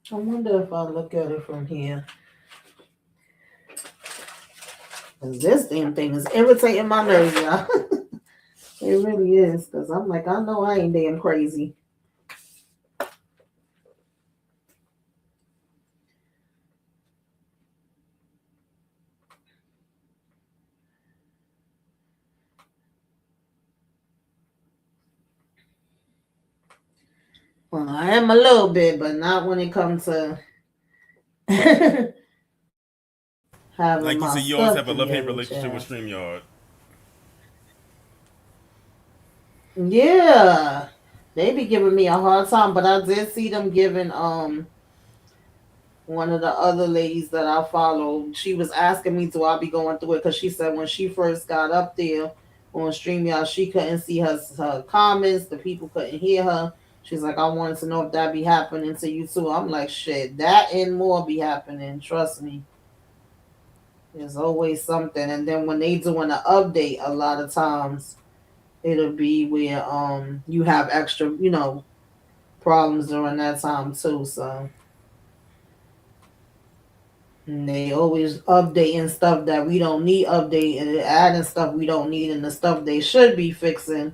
I wonder if I look at it from here. Cause this damn thing is irritating my nerves, y'all. It really is. Cause I'm like, I know I ain't damn crazy. Well, I am a little bit, but not when it comes to having Like you my said, you always stuff have a love hate together, relationship with child. StreamYard. Yeah. They be giving me a hard time, but I did see them giving one of the other ladies that I follow, she was asking me, do I be going through it? Because she said when she first got up there on StreamYard, she couldn't see her comments. The people couldn't hear her. She's like, I wanted to know if that be happening to you too. I'm like, shit, that and more be happening. Trust me. There's always something. And then when they doing an update, a lot of times it'll be where you have extra, problems during that time too. So and they always updating stuff that we don't need update and adding stuff we don't need and the stuff they should be fixing,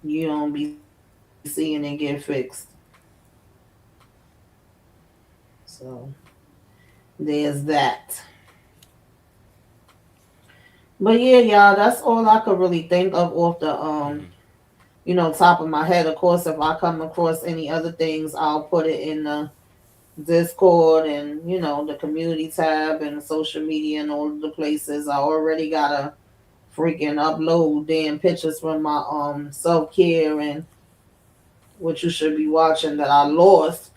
you don't be seeing it get fixed. So there's that. But yeah, y'all, that's all I could really think of off the Mm-hmm. top of my head. Of course, if I come across any other things, I'll put it in the Discord and the community tab and social media and all of the places. I already gotta freaking upload damn pictures from my self care and what you should be watching that I lost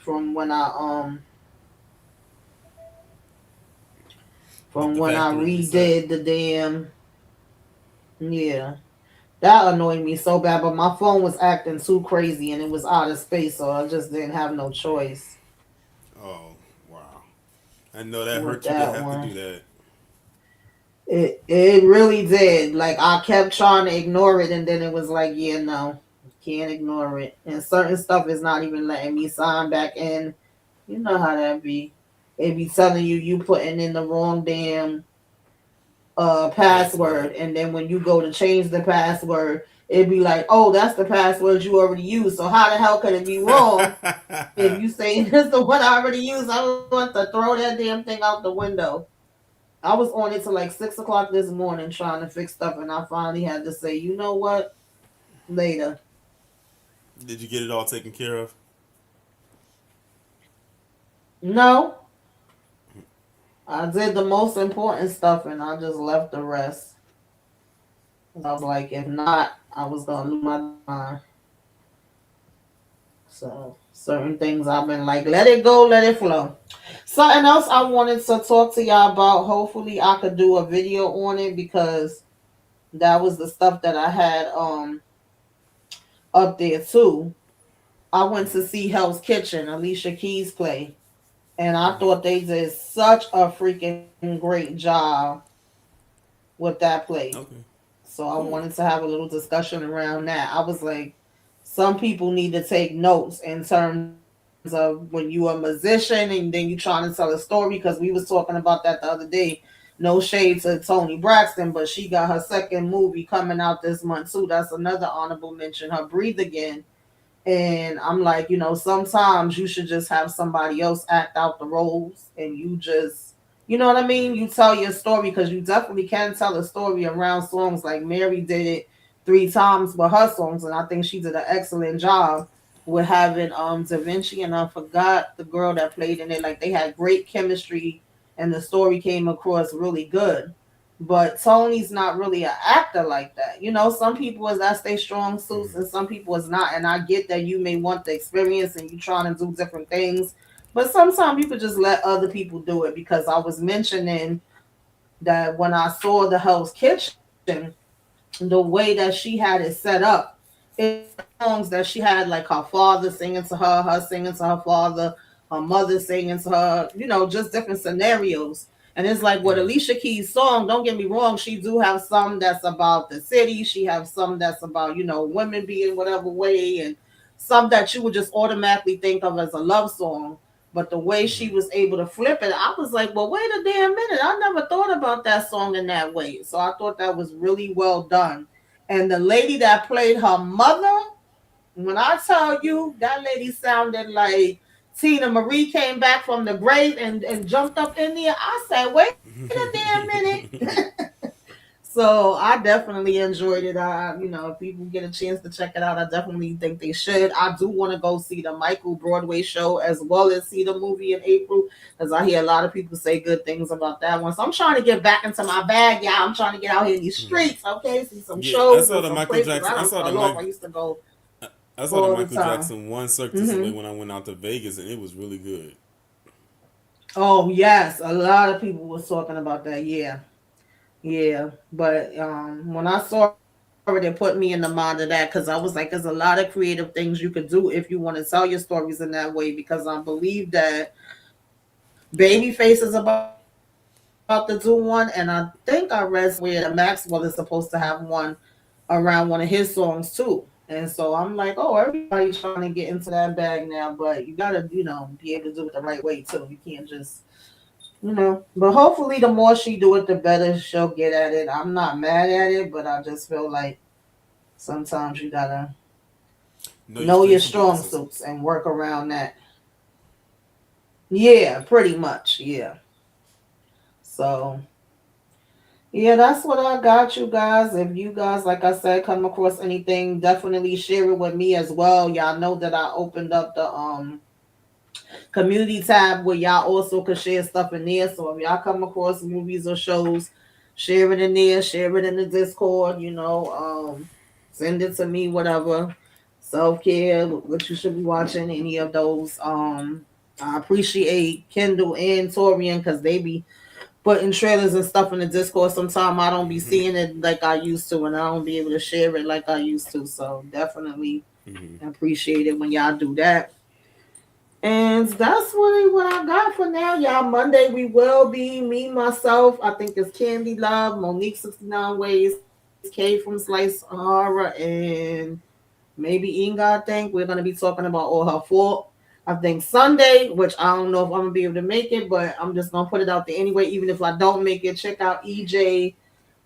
With from the when I factory reset. redid the damn. Yeah, that annoyed me so bad, but my phone was acting too crazy and it was out of space, so I just didn't have no choice Oh, wow. I know that with hurt you to that have to one. do that. It really did. Like I kept trying to ignore it, and then it was like, yeah, no, can't ignore it. And certain stuff is not even letting me sign back in. You know how that be. They be telling you putting in the wrong damn Password. password, and then when you go to change the password, it'd be like, oh, that's the password you already used. So how the hell could it be wrong if you say it's the one I already used? I want to throw that damn thing out the window. I was on it till like 6 o'clock this morning trying to fix stuff, and I finally had to say, you know what? Later. Did you get it all taken care of? No, I did the most important stuff, and I just left the rest. I was like, if not, I was gonna lose my mind. So certain things I've been like, let it go, let it flow. Something else I wanted to talk to y'all about. Hopefully, I could do a video on it because that was the stuff that I had up there too. I went to see Hell's Kitchen, Alicia Keys play, and I Mm-hmm. thought they did such a freaking great job with that play. Okay. So I Cool. wanted to have a little discussion around that. I was like, some people need to take notes in terms of when you a musician and then you trying to tell a story because we was talking about that the other day. No shade to Tony Braxton, but she got her second movie coming out this month too. That's another honorable mention. Her Breathe Again. And I'm like, sometimes you should just have somebody else act out the roles and you just, you know what I mean? Mm-hmm. You tell your story because you definitely can tell a story around songs. Like Mary did it 3 times with her songs, and I think she did an excellent job with having Da Vinci, and I forgot the girl that played in it. Like they had great chemistry and the story came across really good. But Tony's not really an actor like that. Some people is that's their strong suits Mm-hmm. and some people is not. And I get that you may want the experience and you trying to do different things. But sometimes you could just let other people do it because I was mentioning that when I saw the Hell's Kitchen, the way that she had it set up, it was songs that she had like her father singing to her singing to her father, her mother singing to her, just different scenarios. And it's like with Mm-hmm. Alicia Keys' song, don't get me wrong, she do have some that's about the city, she have some that's about, women being whatever way, and some that you would just automatically think of as a love song. But the way she Mm-hmm. was able to flip it, I was like, well, wait a damn minute. I never thought about that song in that way. So I thought that was really well done. And the lady that played her mother, when I tell you that lady sounded like Tina Marie came back from the grave and jumped up in there, I said, wait a damn minute. So I definitely enjoyed it. If people get a chance to check it out, I definitely think they should. I do want to go see the Michael Broadway show as well as see the movie in April because I hear a lot of people say good things about that one. So I'm trying to get back into my bag, yeah. I'm trying to get out here in these Mm-hmm. streets, okay, see some Yeah, I shows saw and the some Michael places. Jackson. I don't fell off. I used to go I saw the all the Michael time. Jackson one Cirque du Hmm. Soleil when I went out to Vegas, and it was really good. Oh yes, a lot of people was talking about that. Yeah, yeah. But when I saw it, it put me in the mind of that because I was like, there's a lot of creative things you could do if you want to tell your stories in that way. Because I believe that Babyface is about to do one, and I think I read somewhere that Maxwell is supposed to have one around one of his songs too. And so I'm like, oh, everybody trying to get into that bag now, but you gotta, be able to do it the right way too. You can't just. But hopefully the more she do it, the better she'll get at it. I'm not mad at it, but I just feel like sometimes you gotta Know your know your strengths and strong weaknesses. suits and work around that. Yeah, pretty much. Yeah. So yeah, that's what I got, you guys. If you guys, like I said, come across anything, definitely share it with me as well. Y'all know that I opened up the community tab where y'all also could share stuff in there. So if y'all come across movies or shows, share it in there, share it in the Discord, send it to me, whatever. Self care, what you should be watching, any of those. I appreciate Kendall and Torian because they be putting trailers and stuff in the Discord. Sometimes I don't be Hmm. seeing it like I used to, and I don't be able to share it like I used to. So definitely Hmm. appreciate it when y'all do that. And that's really what I got for now, y'all. Monday we will be me, myself. I think it's Candy Love, Monique 69 Ways, K from Slice Horror, and maybe Inga. I think we're gonna be talking about all her fault. I think Sunday, which I don't know if I'm gonna be able to make it, but I'm just gonna put it out there anyway. Even if I don't make it, check out EJ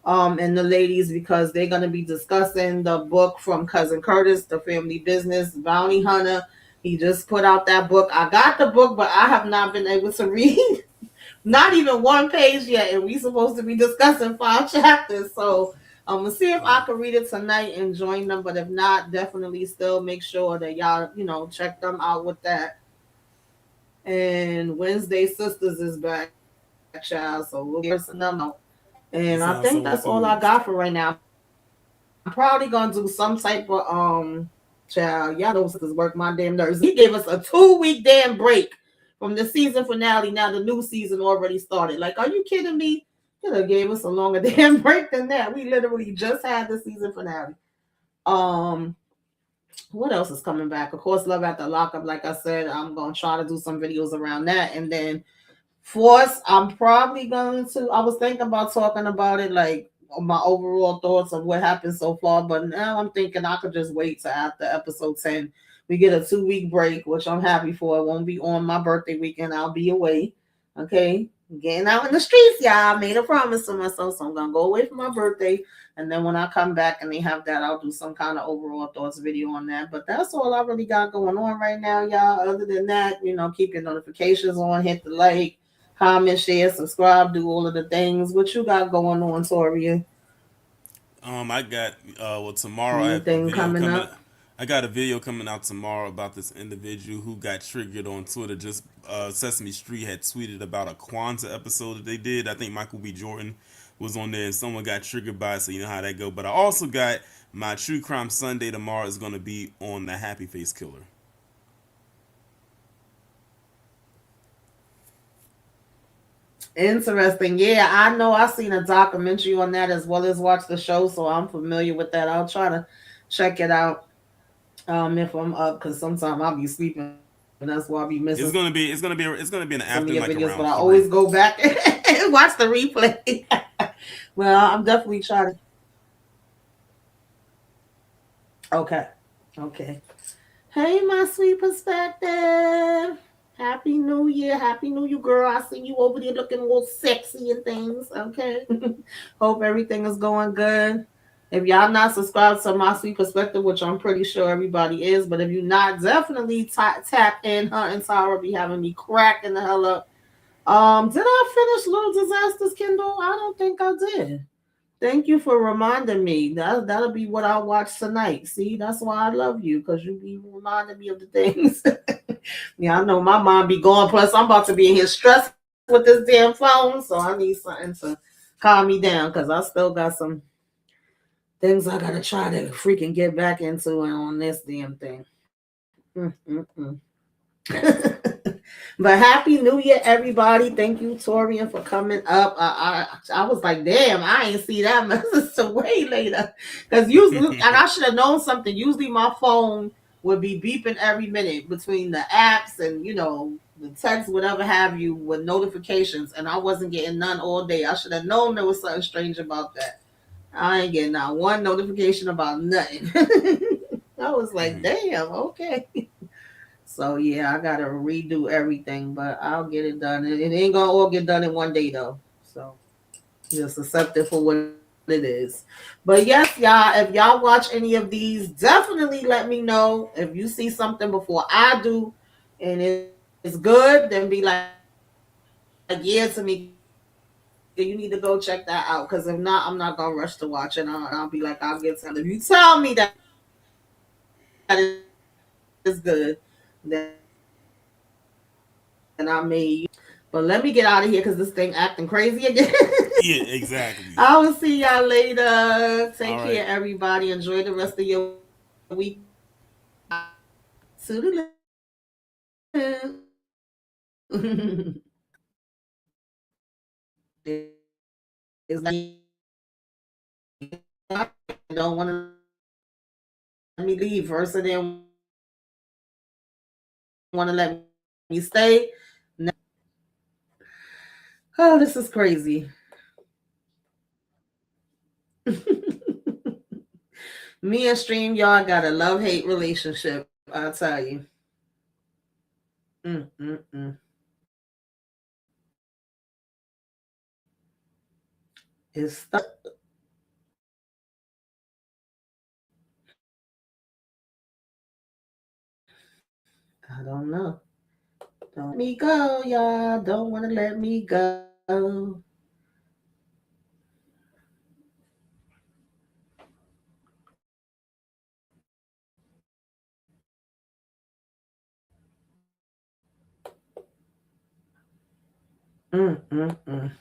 and the ladies because they're gonna be discussing the book from Cousin Curtis, The Family Business Bounty Hunter. He just put out that book. I got the book, but I have not been able to read not even one page yet, and we supposed to be discussing 5 chapters. So I'm gonna see if I can read it tonight and join them. But if not, definitely still make sure that y'all, check them out with that. And Wednesday Sisters is back, child. So we'll be cursing them out. And It I sounds think so that's all I enthused. got for right now. I'm probably gonna do some type of child. Y'all know sisters work my damn nerves. He gave us a 2 week damn break from the season finale. Now the new season already started. Like, are you kidding me? Could have gave us a longer damn break than that. We literally just had the season finale. Um, what else is coming back? Of course, Love at the Lockup. Like I said, I'm gonna try to do some videos around that, and then Force, I'm probably going to. I was thinking about talking about it, like my overall thoughts of what happened so far, but now I'm thinking I could just wait till after episode 10. We get a 2 week break, which I'm happy for. It won't be on my birthday weekend. I'll be away. Okay. Getting out in the streets, y'all. I made a promise to myself, so I'm gonna go away for my birthday. And then when I come back and they have that, I'll do some kind of overall thoughts video on that. But that's all I really got going on right now, y'all. Other than that, keep your notifications on, hit the like, comment, share, subscribe, do all of the things. What you got going on, Toria? I got tomorrow I have a Anything video coming coming. up? I got a video coming out tomorrow about this individual who got triggered on Twitter. Just Sesame Street had tweeted about a Kwanzaa episode that they did. I think Michael B. Jordan was on there, and someone got triggered by it. So you know how that go. But I also got my True Crime Sunday tomorrow is going to be on the Happy Face Killer. Interesting. Yeah, I know I seen a documentary on that as well as watch the show, so I'm familiar with that. I'll try to check it out if I'm up because sometimes I'll be sleeping. That's why I'll be missing some of your videos. But I always go back and Like watch the around three. replay. Well, I'm definitely trying to. Okay. Okay. Hey, my sweet perspective. Happy New Year. Happy New Year, girl. I see you over there looking all sexy and things. Okay. Hope everything is going good. If y'all not subscribed to my sweet perspective, which I'm pretty sure everybody is, but if you're not, definitely tap in. Her and Tara be having me cracking the hell up. Did I finish Little Disasters, Kindle? I don't think I did. Thank you for reminding me. That'll be what I watch tonight. See, that's why I love you because you be reminding me of the things. Yeah, I know my mind be going. Plus, I'm about to be in here stressed with this damn phone, so I need something to calm me down because I still got some things I gotta try to freaking get back into on this damn thing. Mm-mm-mm. But happy New Year, everybody! Thank you, Torian, for coming up. I was like, damn, I ain't see that message till way later. Because usually, and I should have known something. Usually, my phone would be beeping every minute between the apps and the text, whatever have you, with notifications, and I wasn't getting none all day. I should have known there was something strange about that. I ain't getting not one notification about nothing. I was like, damn, okay. So yeah, I gotta redo everything, but I'll get it done. It ain't gonna all get done in one day though. So just accept it for what it is. But yes, y'all, if y'all watch any of these, definitely let me know. If you see something before I do and it's good, then be like, yeah, to me, you need to go check that out. Because if not, I'm not gonna rush to watch it. I'll be like, I'll get some. If you tell me that it's good, then I may. But let me get out of here because this thing acting crazy again. Yeah, exactly. I will see y'all later. Take All care, right. everybody. Enjoy the rest of your week. Toodaloo. It's like, don't want to let me leave. First, they didn't want to let me stay. Now, oh, this is crazy. Me and StreamYard got a love-hate relationship, I'll tell you. Mm-mm-mm. It's stuck. I don't know. Don't let me go, y'all. Don't want to let me go. Mm-mm-mm.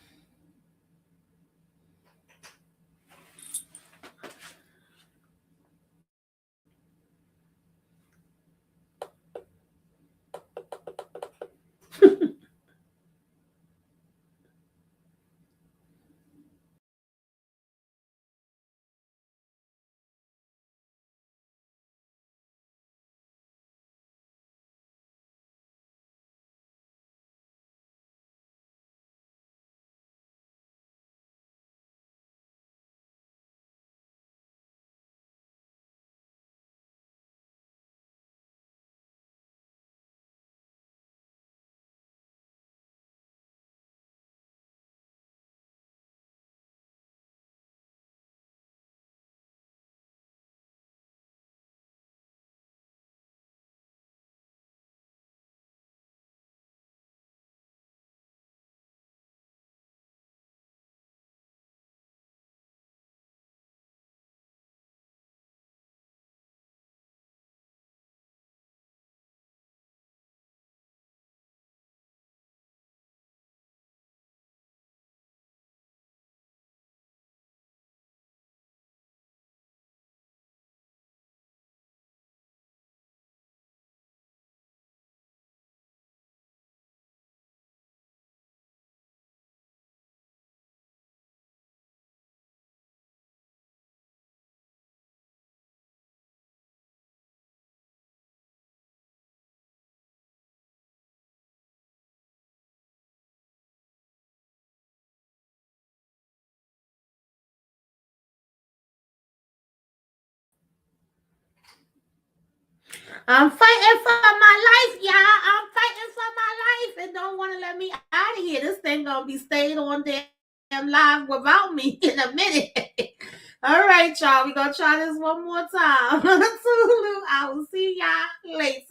I'm fighting for my life, y'all. I'm fighting for my life and don't want to let me out of here. This thing gonna be staying on damn live without me in a minute. All right, y'all. We gonna try this one more time. Toodaloo. I will see y'all later.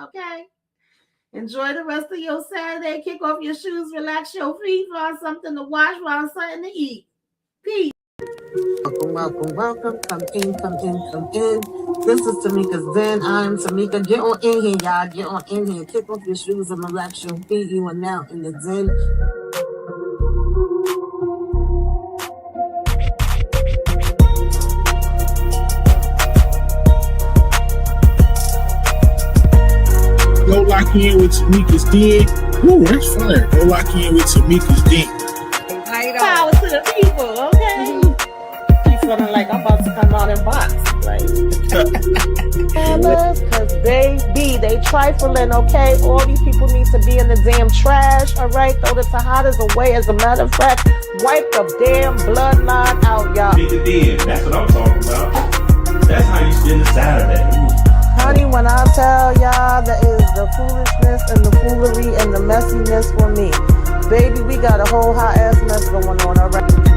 Okay. Enjoy the rest of your Saturday. Kick off your shoes, relax your feet, find something to watch, find something to eat. Peace. Welcome. Come in. This is Tamika's Den. I'm Tamika. Get on in here, y'all. Get on in here. Kick off your shoes and relax your feet. You are now in the Den. Low like lock in with Tamika's den. Ooh, that's fire. Go lock in with Tamika's den. Power to the people, okay? Keep feeling like I'm about to come out in box. Like, cause baby, they trifling, okay? All these people need to be in the damn trash, all right? Throw the Tejadas away. As a matter of fact, wipe the damn bloodline out, y'all. Beat the den. That's what I'm talking about. That's how you spend the Saturday. Honey, when I tell y'all that is the foolishness and the foolery and the messiness for me, baby, we got a whole hot ass mess going on, all right?